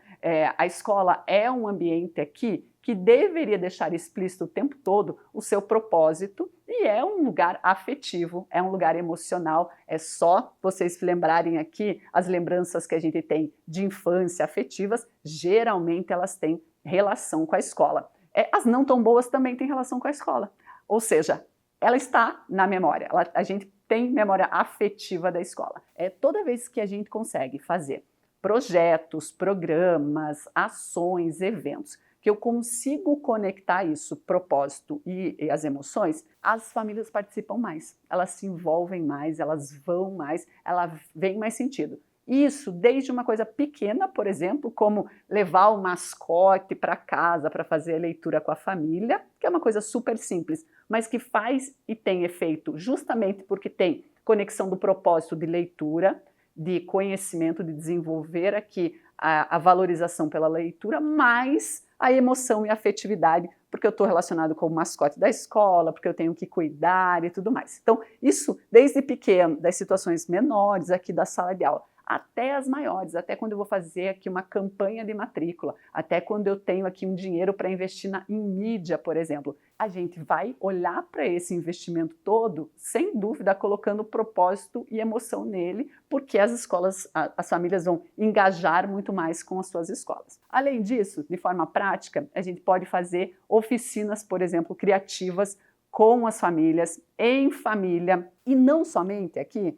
Speaker 2: A escola é um ambiente aqui que deveria deixar explícito o tempo todo o seu propósito e é um lugar afetivo, é um lugar emocional. É só vocês lembrarem aqui as lembranças que a gente tem de infância afetivas, geralmente elas têm relação com a escola. As não tão boas também têm relação com a escola. Ou seja, ela está na memória, a gente tem memória afetiva da escola. Toda vez que a gente consegue fazer projetos, programas, ações, eventos, que eu consigo conectar isso, propósito e as emoções, as famílias participam mais, elas se envolvem mais, elas vão mais, ela vem mais sentido. Isso desde uma coisa pequena, por exemplo, como levar o mascote para casa para fazer a leitura com a família, que é uma coisa super simples, mas que faz e tem efeito justamente porque tem conexão do propósito de leitura, de conhecimento, de desenvolver aqui a valorização pela leitura, mais a emoção e a afetividade, porque eu estou relacionado com o mascote da escola, porque eu tenho que cuidar e tudo mais. Então, isso desde pequeno, das situações menores aqui da sala de aula, até as maiores, até quando eu vou fazer aqui uma campanha de matrícula, até quando eu tenho aqui um dinheiro para investir em mídia, por exemplo. A gente vai olhar para esse investimento todo, sem dúvida, colocando propósito e emoção nele, porque as escolas, as famílias vão engajar muito mais com as suas escolas. Além disso, de forma prática, a gente pode fazer oficinas, por exemplo, criativas com as famílias, em família, e não somente aqui,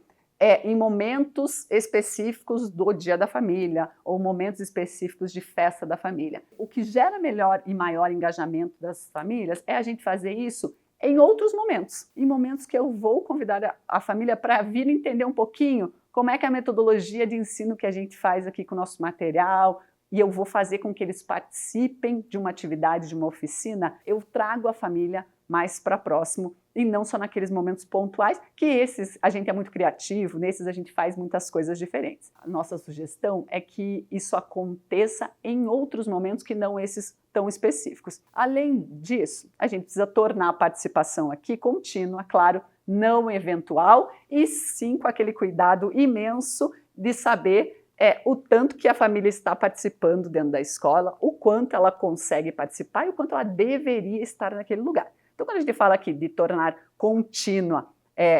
Speaker 2: em momentos específicos do Dia da Família ou momentos específicos de festa da família. O que gera melhor e maior engajamento das famílias é a gente fazer isso em outros momentos, em momentos que eu vou convidar a família para vir entender um pouquinho como é que é a metodologia de ensino que a gente faz aqui com o nosso material, e eu vou fazer com que eles participem de uma atividade, de uma oficina, eu trago a família mais para próximo e não só naqueles momentos pontuais, que esses a gente é muito criativo, nesses a gente faz muitas coisas diferentes. A nossa sugestão é que isso aconteça em outros momentos que não esses tão específicos. Além disso, a gente precisa tornar a participação aqui contínua, claro, não eventual, e sim com aquele cuidado imenso de saber o tanto que a família está participando dentro da escola, o quanto ela consegue participar e o quanto ela deveria estar naquele lugar. Então, quando a gente fala aqui de tornar contínua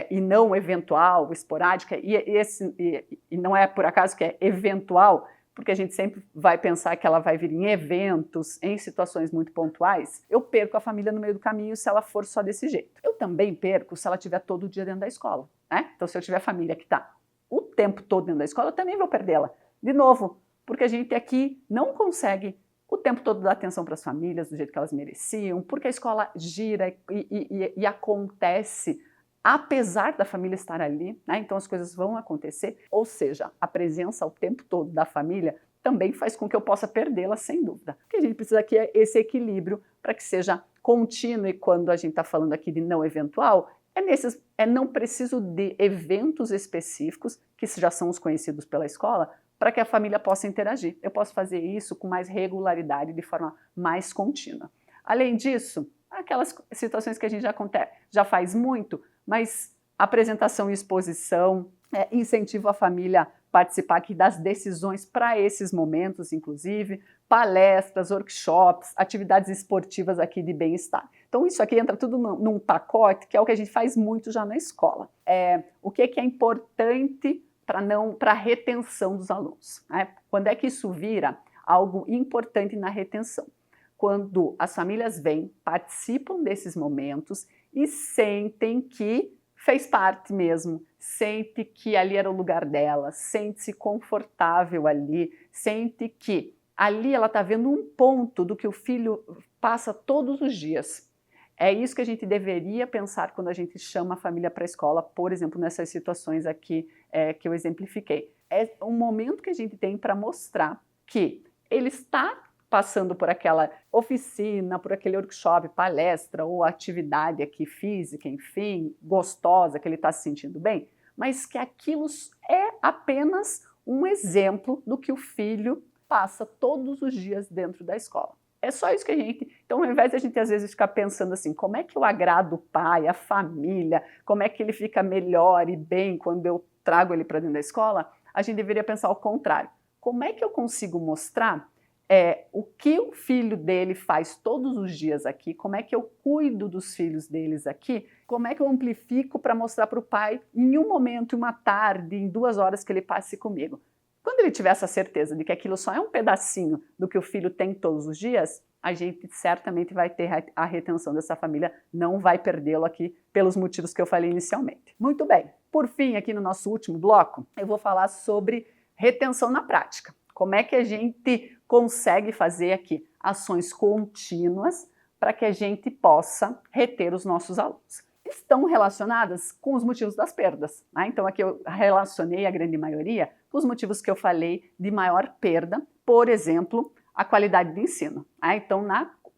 Speaker 2: e não eventual, esporádica, e não é por acaso que é eventual, porque a gente sempre vai pensar que ela vai vir em eventos, em situações muito pontuais, eu perco a família no meio do caminho se ela for só desse jeito. Eu também perco se ela estiver todo dia dentro da escola, né? Então, se eu tiver família que está o tempo todo dentro da escola, eu também vou perdê-la. De novo, porque a gente aqui não consegue o tempo todo dar atenção para as famílias do jeito que elas mereciam, porque a escola gira e acontece apesar da família estar ali, né? Então as coisas vão acontecer, ou seja, a presença o tempo todo da família também faz com que eu possa perdê-la sem dúvida. O que a gente precisa aqui é esse equilíbrio para que seja contínuo, e quando a gente está falando aqui de não eventual, não preciso de eventos específicos, que já são os conhecidos pela escola, para que a família possa interagir. Eu posso fazer isso com mais regularidade, de forma mais contínua. Além disso, aquelas situações que a gente já faz muito, mas apresentação e exposição, incentivo a família a participar aqui das decisões para esses momentos, inclusive, palestras, workshops, atividades esportivas aqui de bem-estar. Então isso aqui entra tudo num pacote, que é o que a gente faz muito já na escola. O que é importante para a retenção dos alunos, né? Quando é que isso vira algo importante na retenção? Quando as famílias vêm, participam desses momentos e sentem que fez parte mesmo, sente que ali era o lugar dela, sente-se confortável ali, sente que ali ela está vendo um ponto do que o filho passa todos os dias. É isso que a gente deveria pensar quando a gente chama a família para a escola, por exemplo, nessas situações aqui que eu exemplifiquei. É um momento que a gente tem para mostrar que ele está passando por aquela oficina, por aquele workshop, palestra ou atividade aqui física, enfim, gostosa, que ele está se sentindo bem, mas que aquilo é apenas um exemplo do que o filho passa todos os dias dentro da escola. É só isso que a gente... Então, ao invés de a gente às vezes ficar pensando assim, como é que eu agrado o pai, a família, como é que ele fica melhor e bem quando eu trago ele para dentro da escola, a gente deveria pensar ao contrário. Como é que eu consigo mostrar o que o filho dele faz todos os dias aqui, como é que eu cuido dos filhos deles aqui, como é que eu amplifico para mostrar para o pai em um momento, em uma tarde, em 2 horas que ele passe comigo. Quando ele tiver essa certeza de que aquilo só é um pedacinho do que o filho tem todos os dias, a gente certamente vai ter a retenção dessa família, não vai perdê-lo aqui pelos motivos que eu falei inicialmente. Muito bem, por fim, aqui no nosso último bloco, eu vou falar sobre retenção na prática. Como é que a gente consegue fazer aqui ações contínuas para que a gente possa reter os nossos alunos? Estão relacionadas com os motivos das perdas, né? Então aqui eu relacionei a grande maioria com os motivos que eu falei de maior perda, por exemplo, a qualidade de ensino, né? Então,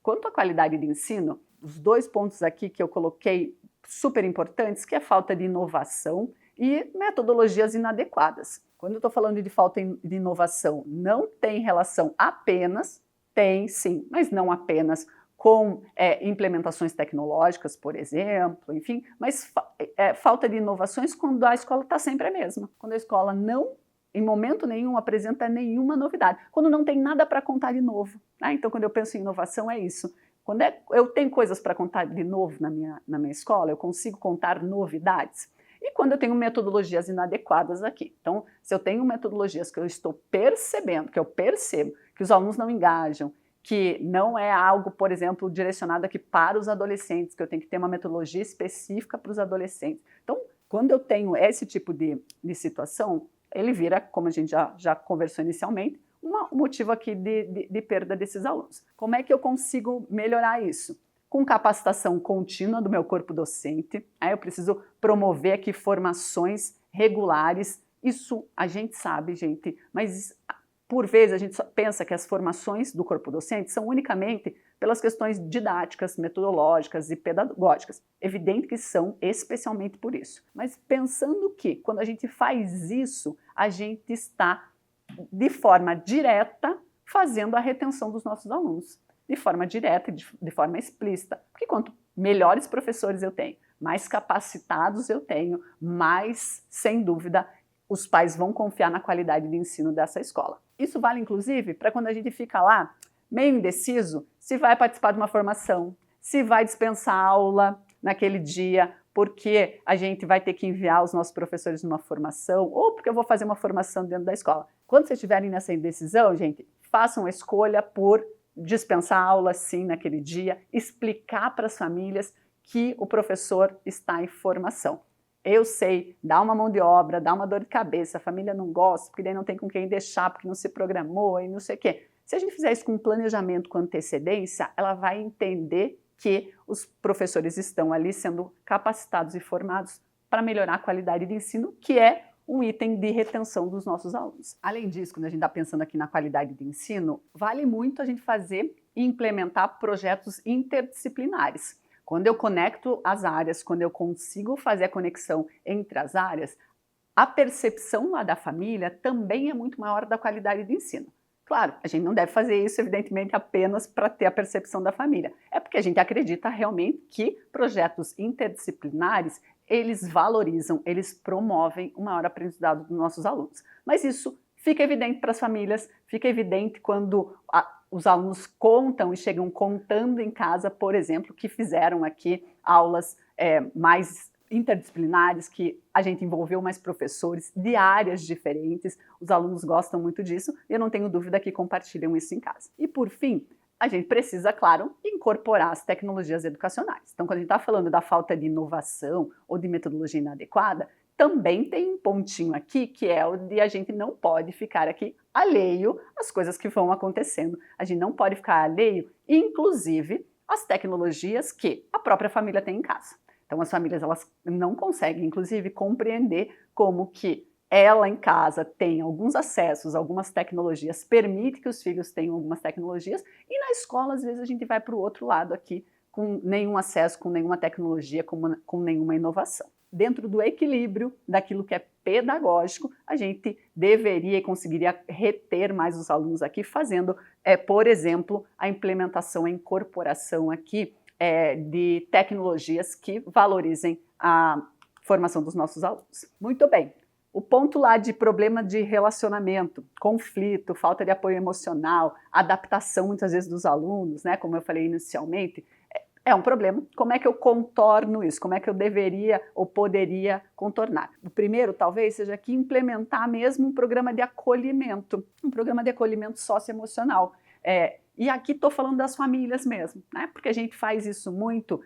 Speaker 2: quanto à qualidade de ensino, os 2 pontos aqui que eu coloquei super importantes, que é a falta de inovação e metodologias inadequadas. Quando eu estou falando de falta de inovação, não tem relação apenas, tem sim, mas não apenas com implementações tecnológicas, por exemplo, enfim, mas falta de inovações quando a escola está sempre a mesma. Quando a escola não, em momento nenhum, apresenta nenhuma novidade. Quando não tem nada para contar de novo. Né? Então, quando eu penso em inovação, é isso. Quando eu tenho coisas para contar de novo na minha escola, eu consigo contar novidades. E quando eu tenho metodologias inadequadas aqui. Então, se eu tenho metodologias que eu estou percebendo, que eu percebo que os alunos não engajam, que não é algo, por exemplo, direcionado aqui para os adolescentes, que eu tenho que ter uma metodologia específica para os adolescentes. Então, quando eu tenho esse tipo de situação, ele vira, como a gente já conversou inicialmente, um motivo aqui de perda desses alunos. Como é que eu consigo melhorar isso? Com capacitação contínua do meu corpo docente, eu preciso promover aqui formações regulares. Isso a gente sabe, gente, mas por vezes a gente só pensa que as formações do corpo docente são unicamente pelas questões didáticas, metodológicas e pedagógicas. Evidente que são especialmente por isso. Mas pensando que quando a gente faz isso, a gente está de forma direta fazendo a retenção dos nossos alunos. De forma direta e de forma explícita. Porque quanto melhores professores eu tenho, mais capacitados eu tenho, mais, sem dúvida, os pais vão confiar na qualidade de ensino dessa escola. Isso vale, inclusive, para quando a gente fica lá, meio indeciso, se vai participar de uma formação, se vai dispensar aula naquele dia, porque a gente vai ter que enviar os nossos professores numa formação, ou porque eu vou fazer uma formação dentro da escola. Quando vocês estiverem nessa indecisão, gente, façam a escolha por dispensar aula sim naquele dia, explicar para as famílias que o professor está em formação. Eu sei, dá uma mão de obra, dá uma dor de cabeça, a família não gosta, porque daí não tem com quem deixar, porque não se programou e não sei o quê. Se a gente fizer isso com um planejamento com antecedência, ela vai entender que os professores estão ali sendo capacitados e formados para melhorar a qualidade de ensino, que é um item de retenção dos nossos alunos. Além disso, quando a gente está pensando aqui na qualidade de ensino, vale muito a gente fazer e implementar projetos interdisciplinares. Quando eu conecto as áreas, quando eu consigo fazer a conexão entre as áreas, a percepção lá da família também é muito maior da qualidade de ensino. Claro, a gente não deve fazer isso, evidentemente, apenas para ter a percepção da família. É porque a gente acredita realmente que projetos interdisciplinares, eles valorizam, eles promovem o maior aprendizado dos nossos alunos. Mas isso fica evidente para as famílias, fica evidente quando os alunos contam e chegam contando em casa, por exemplo, que fizeram aqui aulas mais interdisciplinares, que a gente envolveu mais professores de áreas diferentes, os alunos gostam muito disso e eu não tenho dúvida que compartilham isso em casa. E por fim, a gente precisa, claro, incorporar as tecnologias educacionais. Então, quando a gente está falando da falta de inovação ou de metodologia inadequada, também tem um pontinho aqui que é o de a gente não pode ficar aqui alheio às coisas que vão acontecendo. A gente não pode ficar alheio, inclusive, às tecnologias que a própria família tem em casa. Então, as famílias elas não conseguem, inclusive, compreender como que ela em casa tem alguns acessos, algumas tecnologias, permite que os filhos tenham algumas tecnologias, e na escola, às vezes, a gente vai para o outro lado aqui, com nenhum acesso, com nenhuma tecnologia, com nenhuma inovação. Dentro do equilíbrio daquilo que é pedagógico, a gente deveria e conseguiria reter mais os alunos aqui, fazendo, por exemplo, a implementação, a incorporação aqui de tecnologias que valorizem a formação dos nossos alunos. Muito bem. O ponto lá de problema de relacionamento, conflito, falta de apoio emocional, adaptação muitas vezes dos alunos, né, como eu falei inicialmente, é um problema. Como é que eu contorno isso? Como é que eu deveria ou poderia contornar? O primeiro, talvez, seja aqui implementar mesmo um programa de acolhimento socioemocional. E aqui estou falando das famílias mesmo, né? Porque a gente faz isso muito,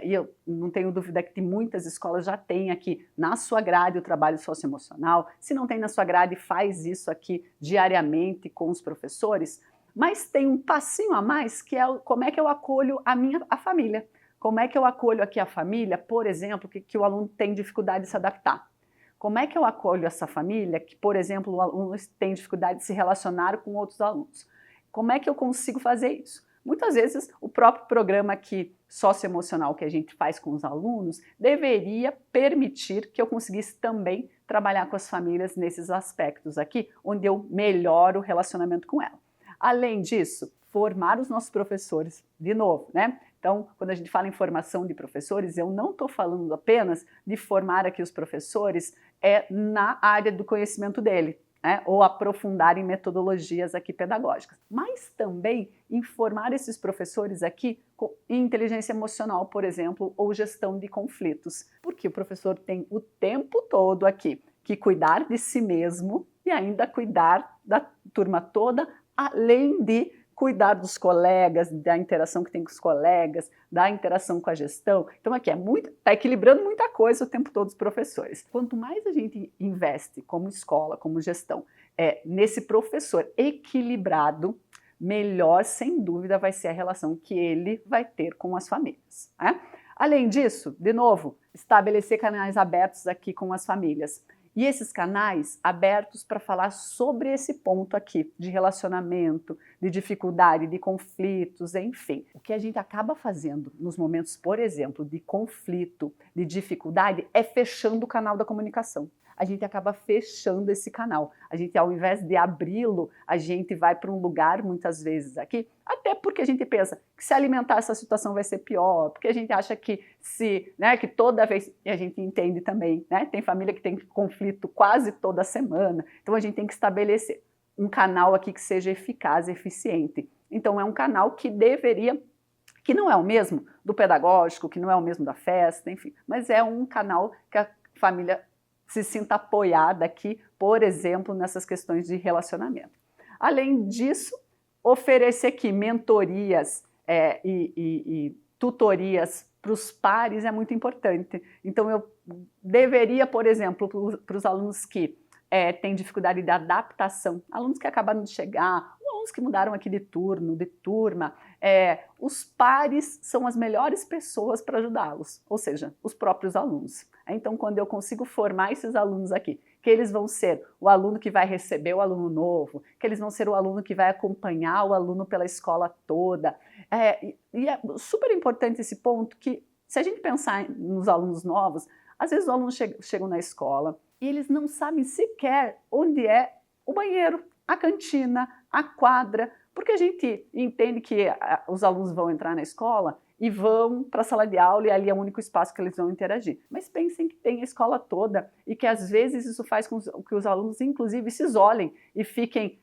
Speaker 2: e eu não tenho dúvida que muitas escolas já têm aqui na sua grade o trabalho socioemocional. Se não tem na sua grade, faz isso aqui diariamente com os professores. Mas tem um passinho a mais, que é como é que eu acolho a família. Como é que eu acolho aqui a família, por exemplo, que o aluno tem dificuldade de se adaptar. Como é que eu acolho essa família que, por exemplo, o aluno tem dificuldade de se relacionar com outros alunos? Como é que eu consigo fazer isso? Muitas vezes, o próprio programa aqui socioemocional que a gente faz com os alunos deveria permitir que eu conseguisse também trabalhar com as famílias nesses aspectos aqui, onde eu melhoro o relacionamento com ela. Além disso, formar os nossos professores, de novo, né? Então, quando a gente fala em formação de professores, eu não estou falando apenas de formar aqui os professores na área do conhecimento dele, né? Ou aprofundar em metodologias aqui pedagógicas, mas também em formar esses professores aqui em inteligência emocional, por exemplo, ou gestão de conflitos, porque o professor tem o tempo todo aqui que cuidar de si mesmo e ainda cuidar da turma toda, além de cuidar dos colegas, da interação que tem com os colegas, da interação com a gestão. Então aqui está equilibrando muita coisa o tempo todo os professores. Quanto mais a gente investe como escola, como gestão, nesse professor equilibrado, melhor, sem dúvida, vai ser a relação que ele vai ter com as famílias, né? Além disso, de novo, estabelecer canais abertos aqui com as famílias. E esses canais abertos para falar sobre esse ponto aqui, de relacionamento, de dificuldade, de conflitos, enfim. O que a gente acaba fazendo nos momentos, por exemplo, de conflito, de dificuldade, é fechando o canal da comunicação. A gente acaba fechando esse canal. A gente, ao invés de abri-lo, a gente vai para um lugar, muitas vezes aqui, até porque a gente pensa que se alimentar essa situação vai ser pior, porque a gente acha que que toda vez, e a gente entende também, né, tem família que tem conflito quase toda semana, então a gente tem que estabelecer um canal aqui que seja eficaz, eficiente. Então é um canal que não é o mesmo do pedagógico, que não é o mesmo da festa, enfim, mas é um canal que a família se sinta apoiada aqui, por exemplo, nessas questões de relacionamento. Além disso, oferecer aqui mentorias e tutorias para os pares é muito importante. Então, eu deveria, por exemplo, para os alunos que têm dificuldade de adaptação, alunos que acabaram de chegar, ou alunos que mudaram aqui de turno, de turma, os pares são as melhores pessoas para ajudá-los, ou seja, os próprios alunos. Então, quando eu consigo formar esses alunos aqui, que eles vão ser o aluno que vai receber o aluno novo, que eles vão ser o aluno que vai acompanhar o aluno pela escola toda. E é super importante esse ponto que, se a gente pensar nos alunos novos, às vezes os alunos chegam na escola e eles não sabem sequer onde é o banheiro, a cantina, a quadra, porque a gente entende que os alunos vão entrar na escola e vão para a sala de aula e ali é o único espaço que eles vão interagir. Mas pensem que tem a escola toda e que às vezes isso faz com que os alunos inclusive se isolem e fiquem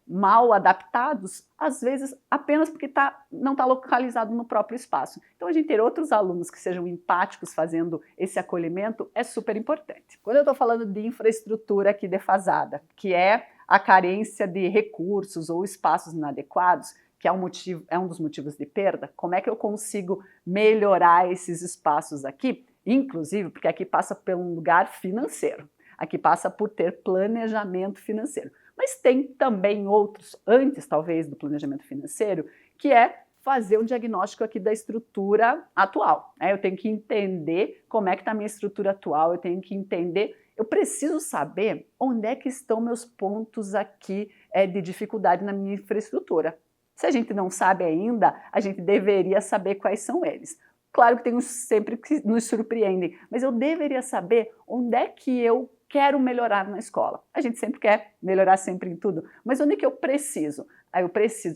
Speaker 2: mal adaptados, às vezes apenas porque não está localizado no próprio espaço. Então a gente ter outros alunos que sejam empáticos fazendo esse acolhimento é super importante. Quando eu estou falando de infraestrutura aqui defasada, que é a carência de recursos ou espaços inadequados, que é um dos motivos de perda, como é que eu consigo melhorar esses espaços aqui? Inclusive, porque aqui passa por um lugar financeiro, aqui passa por ter planejamento financeiro. Mas tem também outros, antes talvez do planejamento financeiro, que é fazer um diagnóstico aqui da estrutura atual. Eu tenho que entender como é que está a minha estrutura atual, eu tenho que entender, eu preciso saber onde é que estão meus pontos aqui de dificuldade na minha infraestrutura. Se a gente não sabe ainda, a gente deveria saber quais são eles. Claro que tem uns sempre que nos surpreendem, mas eu deveria saber onde é que eu quero melhorar na escola. A gente sempre quer melhorar sempre em tudo, mas onde é que eu preciso?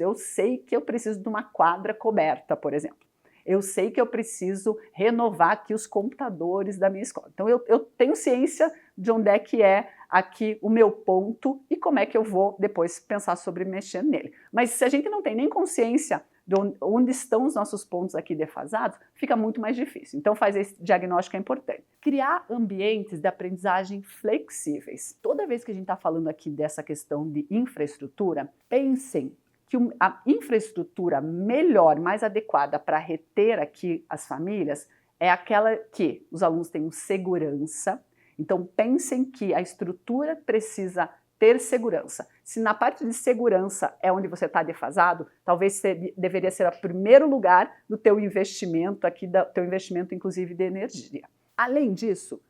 Speaker 2: Eu sei que eu preciso de uma quadra coberta, por exemplo. Eu sei que eu preciso renovar aqui os computadores da minha escola. Então eu tenho ciência de onde é que é aqui o meu ponto e como é que eu vou depois pensar sobre mexer nele. Mas se a gente não tem nem consciência de onde estão os nossos pontos aqui defasados, fica muito mais difícil. Então fazer esse diagnóstico é importante. Criar ambientes de aprendizagem flexíveis. Toda vez que a gente está falando aqui dessa questão de infraestrutura, pensem que a infraestrutura melhor, mais adequada para reter aqui as famílias é aquela que os alunos tenham segurança. Então pensem que a estrutura precisa ter segurança. Se na parte de segurança é onde você está defasado, talvez deveria ser o primeiro lugar do teu investimento aqui, do teu investimento inclusive de energia. Além disso,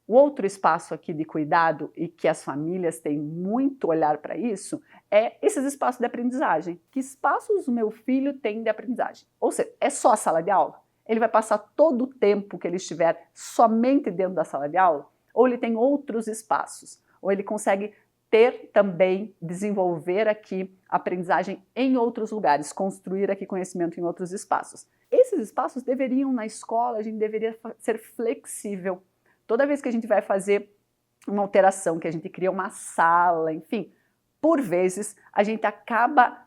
Speaker 2: o outro espaço aqui de cuidado e que as famílias têm muito olhar para isso é esses espaços de aprendizagem. Que espaços o meu filho tem de aprendizagem? Ou seja, é só a sala de aula? Ele vai passar todo o tempo que ele estiver somente dentro da sala de aula? Ou ele tem outros espaços? Ou ele consegue ter também, desenvolver aqui aprendizagem em outros lugares, construir aqui conhecimento em outros espaços. Esses espaços deveriam, na escola, a gente deveria ser flexível. Toda vez que a gente vai fazer uma alteração, que a gente cria uma sala, enfim, por vezes a gente acaba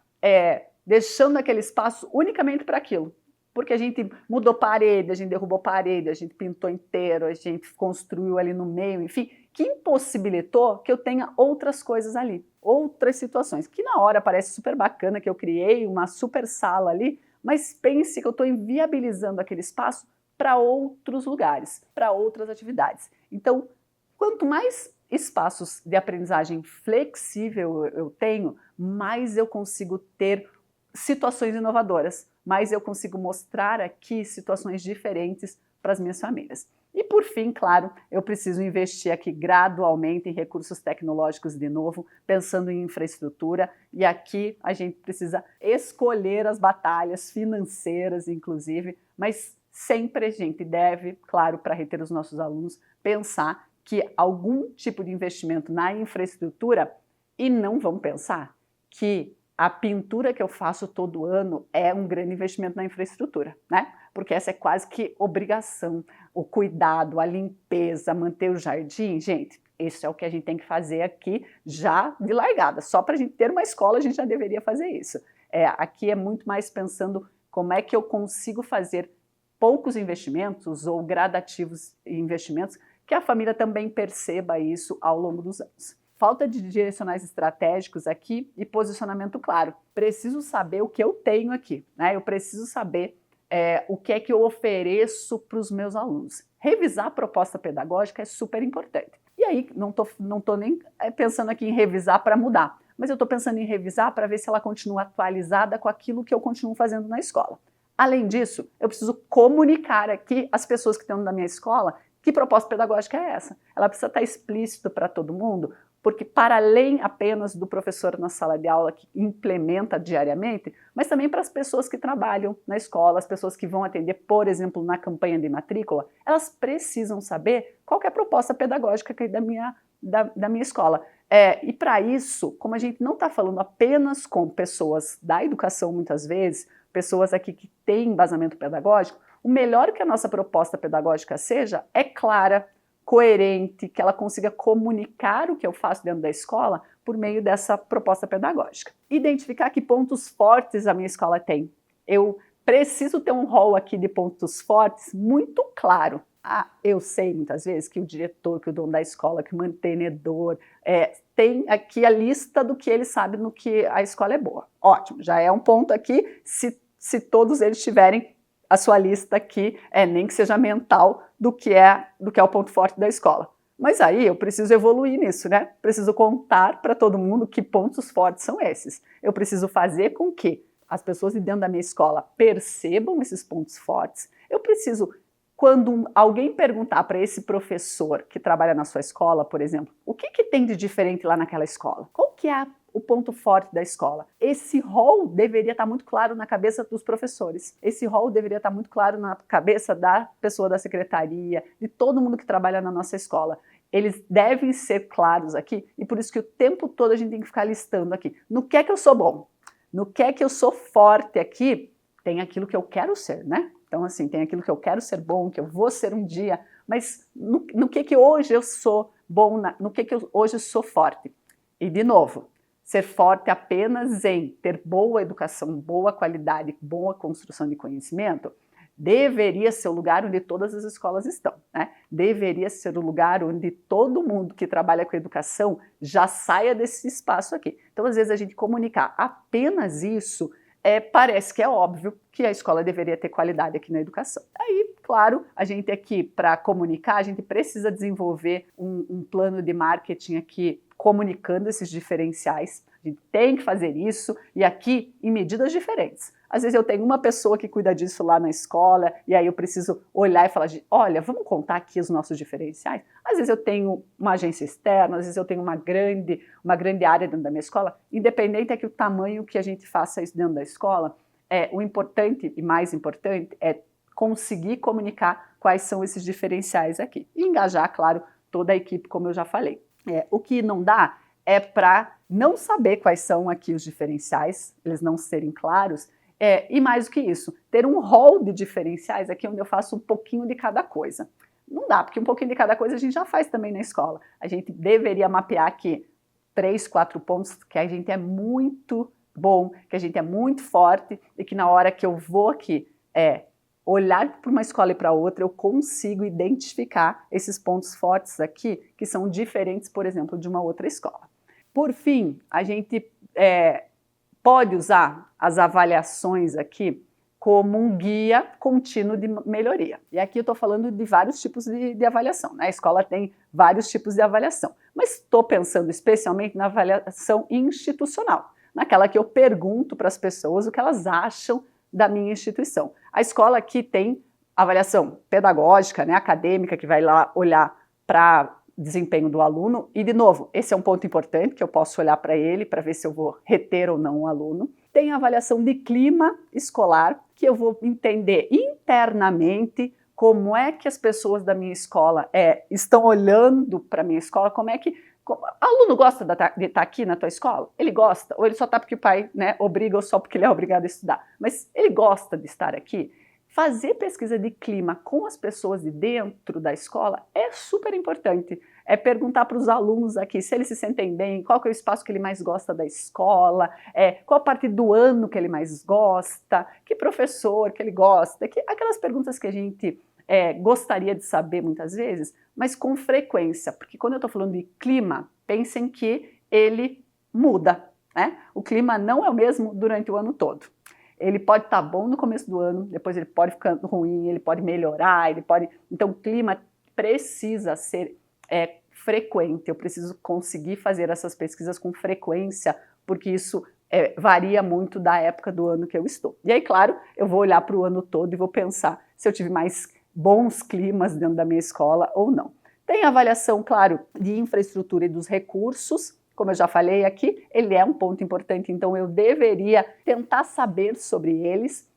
Speaker 2: deixando aquele espaço unicamente para aquilo. Porque a gente mudou parede, a gente derrubou parede, a gente pintou inteiro, a gente construiu ali no meio, enfim, que impossibilitou que eu tenha outras coisas ali, outras situações, que na hora parece super bacana que eu criei uma super sala ali, mas pense que eu estou inviabilizando aquele espaço para outros lugares, para outras atividades. Então, quanto mais espaços de aprendizagem flexível eu tenho, mais eu consigo ter situações inovadoras, mais eu consigo mostrar aqui situações diferentes para as minhas famílias. E por fim, claro, eu preciso investir aqui gradualmente em recursos tecnológicos de novo, pensando em infraestrutura, e aqui a gente precisa escolher as batalhas financeiras, inclusive, mas sempre a gente deve, claro, para reter os nossos alunos, pensar que algum tipo de investimento na infraestrutura, e não vamos pensar que a pintura que eu faço todo ano é um grande investimento na infraestrutura, né? Porque essa é quase que obrigação, o cuidado, a limpeza, manter o jardim, gente, isso é o que a gente tem que fazer aqui já de largada. Só para a gente ter uma escola a gente já deveria fazer isso. Aqui é muito mais pensando como é que eu consigo fazer poucos investimentos ou gradativos investimentos que a família também perceba isso ao longo dos anos. Falta de direcionais estratégicos aqui e posicionamento claro. Preciso saber o que eu tenho aqui, né? Eu preciso saber o que é que eu ofereço para os meus alunos. Revisar a proposta pedagógica é super importante. E aí, não tô nem pensando aqui em revisar para mudar, mas eu estou pensando em revisar para ver se ela continua atualizada com aquilo que eu continuo fazendo na escola. Além disso, eu preciso comunicar aqui às pessoas que estão na minha escola que proposta pedagógica é essa. Ela precisa estar explícita para todo mundo, porque para além apenas do professor na sala de aula que implementa diariamente, mas também para as pessoas que trabalham na escola, as pessoas que vão atender, por exemplo, na campanha de matrícula, elas precisam saber qual que é a proposta pedagógica da minha escola. E para isso, como a gente não está falando apenas com pessoas da educação muitas vezes, pessoas aqui que têm embasamento pedagógico, o melhor que a nossa proposta pedagógica seja é clara, coerente, que ela consiga comunicar o que eu faço dentro da escola por meio dessa proposta pedagógica. Identificar que pontos fortes a minha escola tem. Eu preciso ter um rol aqui de pontos fortes muito claro. Eu sei muitas vezes que o diretor, que o dono da escola, que o mantenedor tem aqui a lista do que ele sabe no que a escola é boa. Ótimo, já é um ponto aqui, se todos eles tiverem a sua lista aqui, nem que seja mental, do que é o ponto forte da escola. Mas aí eu preciso evoluir nisso, né? Preciso contar para todo mundo que pontos fortes são esses. Eu preciso fazer com que as pessoas de dentro da minha escola percebam esses pontos fortes. Eu preciso, quando alguém perguntar para esse professor que trabalha na sua escola, por exemplo, o que tem de diferente lá naquela escola? Qual que é o ponto forte da escola? Esse rol deveria estar muito claro na cabeça dos professores. Esse rol deveria estar muito claro na cabeça da pessoa da secretaria, de todo mundo que trabalha na nossa escola. Eles devem ser claros aqui e por isso que o tempo todo a gente tem que ficar listando aqui. No que é que eu sou bom? No que é que eu sou forte aqui? Tem aquilo que eu quero ser, né? Então, assim, tem aquilo que eu quero ser bom, que eu vou ser um dia, mas no que hoje eu sou bom, no que hoje eu sou forte? E, de novo, ser forte apenas em ter boa educação, boa qualidade, boa construção de conhecimento, deveria ser o lugar onde todas as escolas estão, né? Deveria ser o lugar onde todo mundo que trabalha com educação já saia desse espaço aqui. Então, às vezes, a gente comunicar apenas isso, parece que é óbvio que a escola deveria ter qualidade aqui na educação. Aí, claro, a gente aqui, para comunicar, a gente precisa desenvolver um plano de marketing aqui comunicando esses diferenciais. A gente tem que fazer isso e aqui em medidas diferentes. Às vezes eu tenho uma pessoa que cuida disso lá na escola e aí eu preciso olhar e falar olha, vamos contar aqui os nossos diferenciais. Às vezes eu tenho uma agência externa, às vezes eu tenho uma grande área dentro da minha escola. Independente é que o tamanho que a gente faça isso dentro da escola, o importante e mais importante é conseguir comunicar quais são esses diferenciais aqui. E engajar, claro, toda a equipe, como eu já falei. O que não dá é para não saber quais são aqui os diferenciais, eles não serem claros, e mais do que isso, ter um rol de diferenciais aqui onde eu faço um pouquinho de cada coisa. Não dá, porque um pouquinho de cada coisa a gente já faz também na escola. A gente deveria mapear aqui 3, 4 pontos que a gente é muito bom, que a gente é muito forte e que na hora que eu vou aqui olhar para uma escola e para outra, eu consigo identificar esses pontos fortes aqui que são diferentes, por exemplo, de uma outra escola. Por fim, a gente pode usar as avaliações aqui como um guia contínuo de melhoria. E aqui eu estou falando de vários tipos de avaliação, né? A escola tem vários tipos de avaliação, mas estou pensando especialmente na avaliação institucional, naquela que eu pergunto para as pessoas o que elas acham da minha instituição. A escola aqui tem avaliação pedagógica, né, acadêmica, que vai lá olhar para desempenho do aluno, e de novo, esse é um ponto importante que eu posso olhar para ele para ver se eu vou reter ou não o aluno. Tem a avaliação de clima escolar, que eu vou entender internamente como é que as pessoas da minha escola estão olhando para a minha escola, como é que o aluno gosta de estar aqui na tua escola? Ele gosta? Ou ele só está porque o pai, né, obriga ou só porque ele é obrigado a estudar? Mas ele gosta de estar aqui? Fazer pesquisa de clima com as pessoas de dentro da escola é super importante. É perguntar para os alunos aqui se eles se sentem bem, qual que é o espaço que ele mais gosta da escola, qual a parte do ano que ele mais gosta, que professor que ele gosta, aquelas perguntas que a gente gostaria de saber muitas vezes, mas com frequência, porque quando eu estou falando de clima, pensem que ele muda, né? O clima não é o mesmo durante o ano todo. Ele pode estar bom no começo do ano, depois ele pode ficar ruim, ele pode melhorar, Então o clima precisa ser frequente, eu preciso conseguir fazer essas pesquisas com frequência, porque isso varia muito da época do ano que eu estou. E aí, claro, eu vou olhar para o ano todo e vou pensar se eu tive mais bons climas dentro da minha escola ou não. Tem a avaliação, claro, de infraestrutura e dos recursos. Como eu já falei aqui, ele é um ponto importante, então eu deveria tentar saber sobre eles.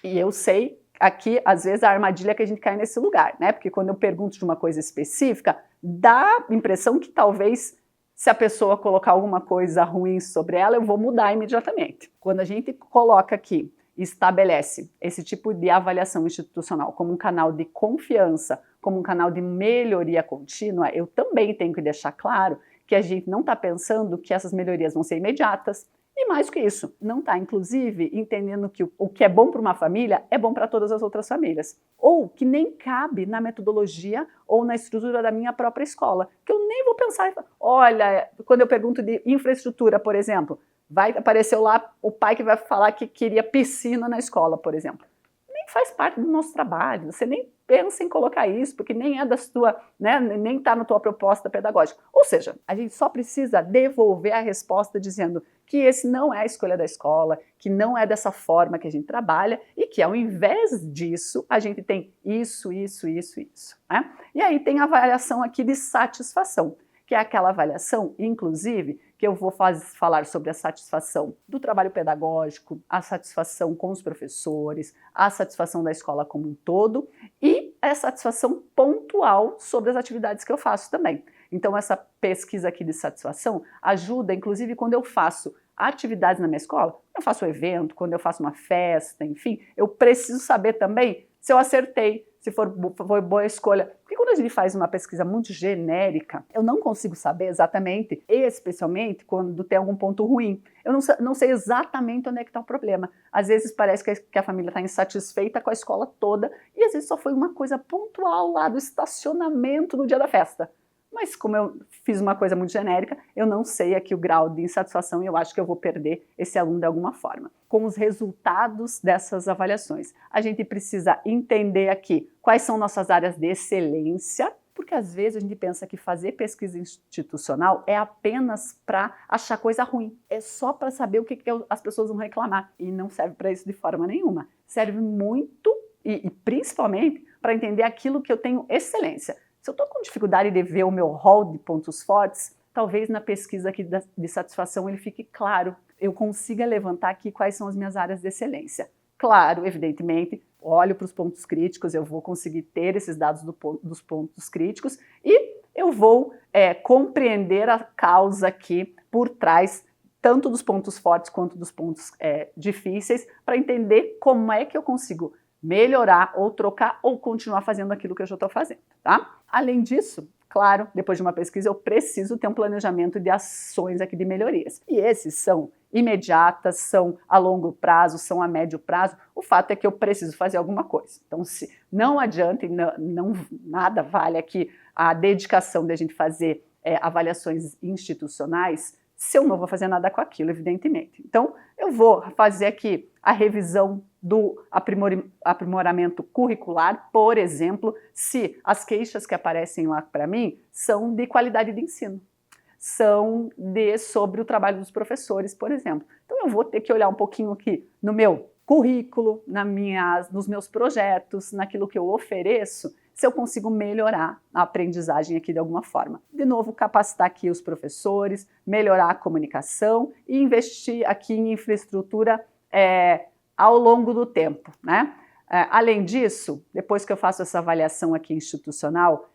Speaker 2: E eu sei aqui, às vezes, a armadilha que a gente cai nesse lugar, né? Porque quando eu pergunto de uma coisa específica, dá a impressão que talvez, se a pessoa colocar alguma coisa ruim sobre ela, eu vou mudar imediatamente. Quando a gente coloca aqui e estabelece esse tipo de avaliação institucional como um canal de confiança, como um canal de melhoria contínua, eu também tenho que deixar claro que a gente não está pensando que essas melhorias vão ser imediatas, e mais do que isso, não está, inclusive, entendendo que o que é bom para uma família é bom para todas as outras famílias, ou que nem cabe na metodologia ou na estrutura da minha própria escola, que eu nem vou pensar, olha, quando eu pergunto de infraestrutura, por exemplo, vai aparecer lá o pai que vai falar que queria piscina na escola, por exemplo. Nem faz parte do nosso trabalho, você nem pensa em colocar isso, porque nem é da sua, né, nem está na tua proposta pedagógica. Ou seja, a gente só precisa devolver a resposta dizendo que esse não é a escolha da escola, que não é dessa forma que a gente trabalha e que ao invés disso a gente tem isso. Né? E aí tem a avaliação aqui de satisfação, que é aquela avaliação, inclusive, que eu vou falar sobre a satisfação do trabalho pedagógico, a satisfação com os professores, a satisfação da escola como um todo e a satisfação pontual sobre as atividades que eu faço também. Então essa pesquisa aqui de satisfação ajuda, inclusive, quando eu faço atividades na minha escola, quando eu faço um evento, quando eu faço uma festa, enfim, eu preciso saber também se eu acertei, se foi boa escolha. Porque quando a gente faz uma pesquisa muito genérica, eu não consigo saber exatamente, especialmente quando tem algum ponto ruim. Eu não sei exatamente onde é que está o problema. Às vezes parece que a família está insatisfeita com a escola toda e às vezes só foi uma coisa pontual lá do estacionamento no dia da festa. Mas como eu fiz uma coisa muito genérica, eu não sei aqui o grau de insatisfação e eu acho que eu vou perder esse aluno de alguma forma. Com os resultados dessas avaliações, a gente precisa entender aqui quais são nossas áreas de excelência, porque às vezes a gente pensa que fazer pesquisa institucional é apenas para achar coisa ruim, é só para saber o que as pessoas vão reclamar e não serve para isso de forma nenhuma. Serve muito e principalmente para entender aquilo que eu tenho excelência. Se eu estou com dificuldade de ver o meu rol de pontos fortes, talvez na pesquisa aqui de satisfação ele fique claro, eu consiga levantar aqui quais são as minhas áreas de excelência. Claro, evidentemente, olho para os pontos críticos, eu vou conseguir ter esses dados dos pontos críticos e eu vou compreender a causa aqui por trás, tanto dos pontos fortes quanto dos pontos difíceis, para entender como é que eu consigo melhorar ou trocar ou continuar fazendo aquilo que eu já estou fazendo, tá? Além disso, claro, depois de uma pesquisa eu preciso ter um planejamento de ações aqui de melhorias. E esses são imediatas, são a longo prazo, são a médio prazo. O fato é que eu preciso fazer alguma coisa. Então, se não adianta e nada vale aqui a dedicação de a gente fazer avaliações institucionais se eu não vou fazer nada com aquilo, evidentemente. Então, eu vou fazer aqui a revisão do aprimoramento curricular, por exemplo, se as queixas que aparecem lá para mim são de qualidade de ensino, são sobre o trabalho dos professores, por exemplo. Então, eu vou ter que olhar um pouquinho aqui no meu currículo, nos meus projetos, naquilo que eu ofereço, se eu consigo melhorar a aprendizagem aqui de alguma forma. De novo, capacitar aqui os professores, melhorar a comunicação e investir aqui em infraestrutura ao longo do tempo, né? Além disso, depois que eu faço essa avaliação aqui institucional,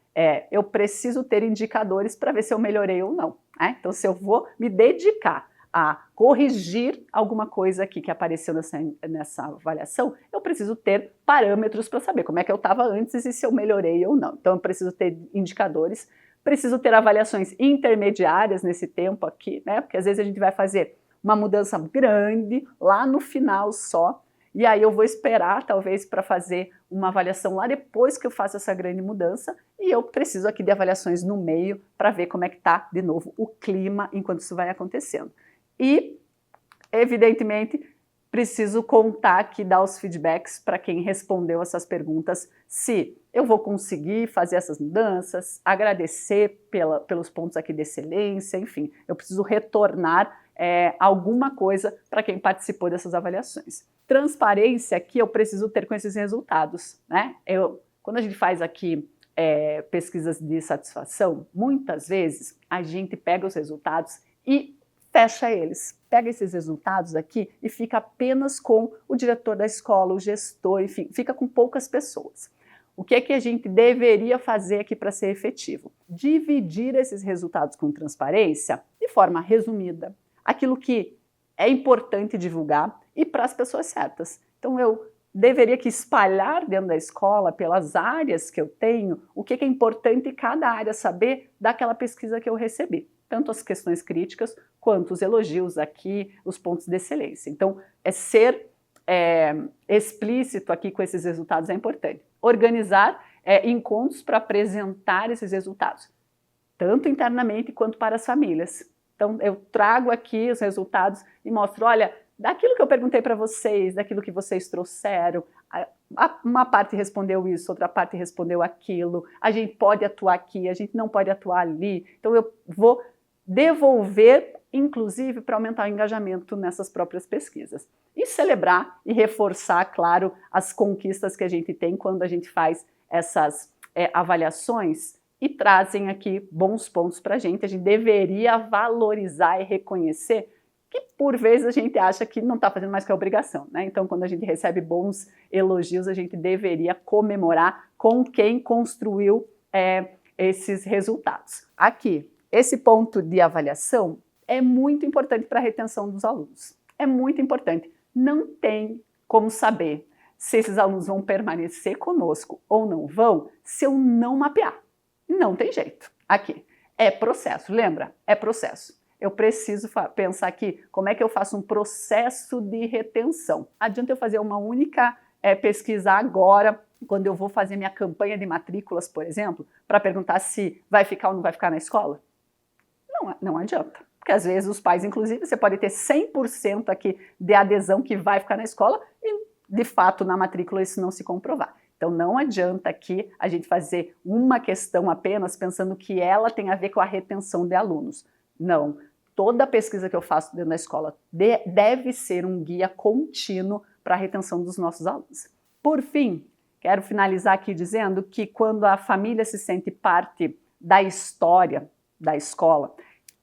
Speaker 2: eu preciso ter indicadores para ver se eu melhorei ou não, né? Então, se eu vou me dedicar a corrigir alguma coisa aqui que apareceu nessa avaliação, eu preciso ter parâmetros para saber como é que eu estava antes e se eu melhorei ou não. Então, eu preciso ter indicadores, preciso ter avaliações intermediárias nesse tempo aqui, né? Porque às vezes a gente vai fazer uma mudança grande lá no final só, e aí eu vou esperar talvez para fazer uma avaliação lá depois que eu faço essa grande mudança, e eu preciso aqui de avaliações no meio para ver como é que está, de novo, o clima enquanto isso vai acontecendo. E, evidentemente, preciso contar aqui, dar os feedbacks para quem respondeu essas perguntas, se eu vou conseguir fazer essas mudanças, agradecer pelos pontos aqui de excelência, enfim, eu preciso retornar alguma coisa para quem participou dessas avaliações. Transparência aqui eu preciso ter com esses resultados, né? Quando a gente faz aqui pesquisas de satisfação, muitas vezes a gente pega os resultados e fecha eles, pega esses resultados aqui e fica apenas com o diretor da escola, o gestor, enfim, fica com poucas pessoas. O que é que a gente deveria fazer aqui para ser efetivo? Dividir esses resultados com transparência de forma resumida, aquilo que é importante divulgar e para as pessoas certas. Então eu deveria que espalhar dentro da escola, pelas áreas que eu tenho, o que é importante cada área saber daquela pesquisa que eu recebi. Tanto as questões críticas, quanto os elogios aqui, os pontos de excelência. Então, ser explícito aqui com esses resultados é importante. Organizar encontros para apresentar esses resultados. tanto internamente quanto para as famílias. Então, eu trago aqui os resultados e mostro, olha, daquilo que eu perguntei para vocês, daquilo que vocês trouxeram, uma parte respondeu isso, outra parte respondeu aquilo, a gente pode atuar aqui, a gente não pode atuar ali. Então, eu vou devolver, inclusive, para aumentar o engajamento nessas próprias pesquisas. E celebrar e reforçar, claro, as conquistas que a gente tem quando a gente faz essas avaliações e trazem aqui bons pontos para a gente deveria valorizar e reconhecer que por vezes a gente acha que não está fazendo mais que a obrigação, né? Então, quando a gente recebe bons elogios, a gente deveria comemorar com quem construiu esses resultados. Aqui, esse ponto de avaliação é muito importante para a retenção dos alunos. É muito importante. Não tem como saber se esses alunos vão permanecer conosco ou não vão se eu não mapear. Não tem jeito. Aqui, é processo, lembra? É processo. Eu preciso pensar aqui como é que eu faço um processo de retenção. Adianta eu fazer uma única pesquisa agora, quando eu vou fazer minha campanha de matrículas, por exemplo, para perguntar se vai ficar ou não vai ficar na escola? Não adianta. Porque às vezes os pais, inclusive, você pode ter 100% aqui de adesão que vai ficar na escola e, de fato, na matrícula isso não se comprovar. Então não adianta aqui a gente fazer uma questão apenas pensando que ela tem a ver com a retenção de alunos. Não. Toda pesquisa que eu faço dentro da escola deve ser um guia contínuo para a retenção dos nossos alunos. Por fim, quero finalizar aqui dizendo que quando a família se sente parte da história da escola,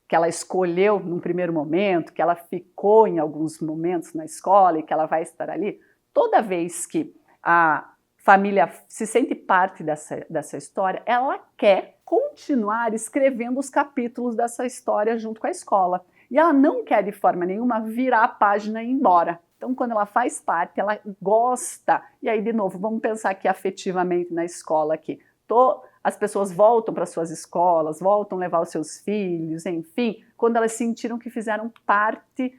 Speaker 2: que ela escolheu num primeiro momento, que ela ficou em alguns momentos na escola e que ela vai estar ali, toda vez que a família se sente parte dessa história, ela quer continuar escrevendo os capítulos dessa história junto com a escola. E ela não quer de forma nenhuma virar a página e ir embora. Então, quando ela faz parte, ela gosta. E aí, de novo, vamos pensar aqui afetivamente na escola aqui. As pessoas voltam para suas escolas, voltam levar os seus filhos, enfim, quando elas sentiram que fizeram parte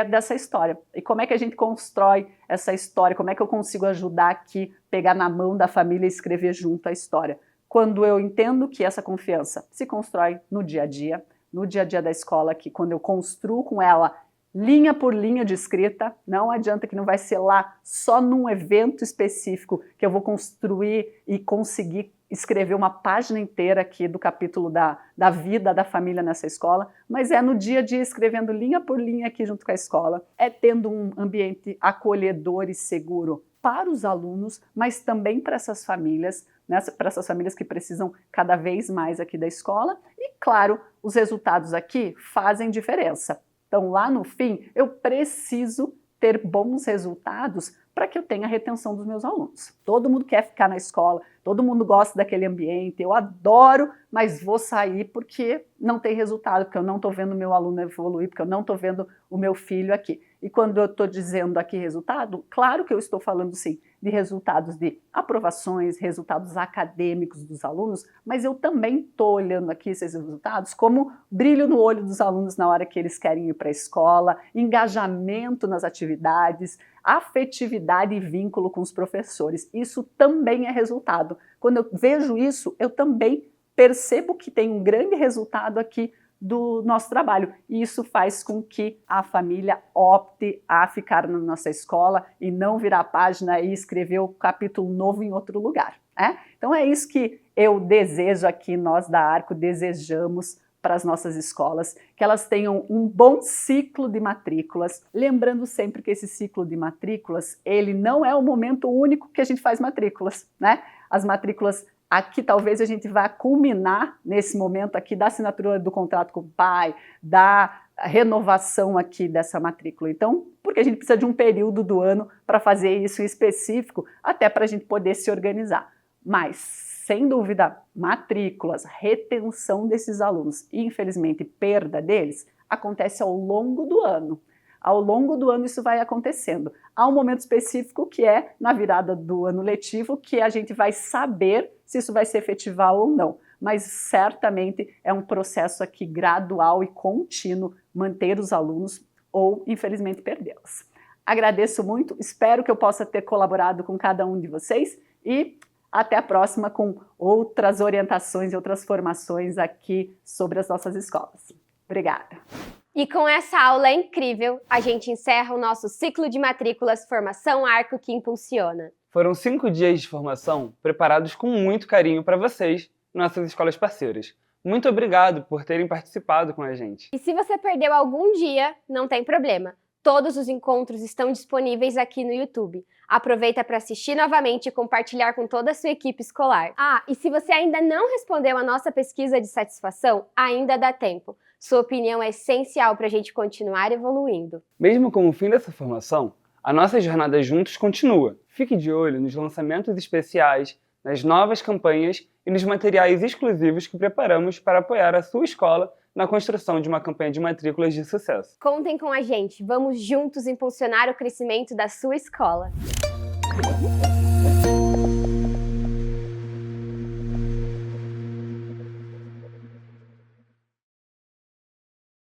Speaker 2: dessa história. E como é que a gente constrói essa história? Como é que eu consigo ajudar aqui, pegar na mão da família e escrever junto a história? Quando eu entendo que essa confiança se constrói no dia a dia da escola, que quando eu construo com ela linha por linha de escrita, não adianta que não vai ser lá só num evento específico que eu vou construir e conseguir escrever uma página inteira aqui do capítulo da vida da família nessa escola, mas é no dia a dia escrevendo linha por linha aqui junto com a escola, é tendo um ambiente acolhedor e seguro para os alunos, mas também para essas famílias, né, para essas famílias que precisam cada vez mais aqui da escola e, claro, os resultados aqui fazem diferença. Então, lá no fim, eu preciso ter bons resultados para que eu tenha a retenção dos meus alunos. Todo mundo quer ficar na escola, todo mundo gosta daquele ambiente, eu adoro, mas vou sair porque não tem resultado, porque eu não estou vendo o meu aluno evoluir, porque eu não estou vendo o meu filho aqui. E quando eu estou dizendo aqui resultado, claro que eu estou falando sim de resultados de aprovações, resultados acadêmicos dos alunos, mas eu também estou olhando aqui esses resultados como brilho no olho dos alunos na hora que eles querem ir para a escola, engajamento nas atividades, afetividade e vínculo com os professores. Isso também é resultado. Quando eu vejo isso, eu também percebo que tem um grande resultado aqui do nosso trabalho. E isso faz com que a família opte a ficar na nossa escola e não virar a página e escrever o capítulo novo em outro lugar. Então é isso que eu desejo aqui, nós da Arco desejamos para as nossas escolas, que elas tenham um bom ciclo de matrículas, lembrando sempre que esse ciclo de matrículas, ele não é o momento único que a gente faz matrículas, né? As matrículas aqui talvez a gente vá culminar nesse momento aqui da assinatura do contrato com o pai, da renovação aqui dessa matrícula. Então, porque a gente precisa de um período do ano para fazer isso em específico, até para a gente poder se organizar. Mas, sem dúvida, matrículas, retenção desses alunos e, infelizmente, perda deles, acontece ao longo do ano. Ao longo do ano isso vai acontecendo. Há um momento específico que é na virada do ano letivo que a gente vai saber se isso vai se efetivar ou não. Mas certamente é um processo aqui gradual e contínuo manter os alunos ou, infelizmente, perdê-los. Agradeço muito, espero que eu possa ter colaborado com cada um de vocês e Até a próxima com outras orientações e outras formações aqui sobre as nossas escolas. Obrigada!
Speaker 3: E com essa aula incrível, a gente encerra o nosso ciclo de matrículas Formação Arco que Impulsiona.
Speaker 1: Foram 5 dias de formação preparados com muito carinho para vocês, nossas escolas parceiras. Muito obrigado por terem participado com a gente.
Speaker 3: E se você perdeu algum dia, não tem problema. Todos os encontros estão disponíveis aqui no YouTube. Aproveita para assistir novamente e compartilhar com toda a sua equipe escolar. Ah, e se você ainda não respondeu a nossa pesquisa de satisfação, ainda dá tempo. Sua opinião é essencial para a gente continuar evoluindo.
Speaker 1: Mesmo com o fim dessa formação, a nossa jornada juntos continua. Fique de olho nos lançamentos especiais, nas novas campanhas e nos materiais exclusivos que preparamos para apoiar a sua escola na construção de uma campanha de matrículas de sucesso.
Speaker 3: Contem com a gente, vamos juntos impulsionar o crescimento da sua escola.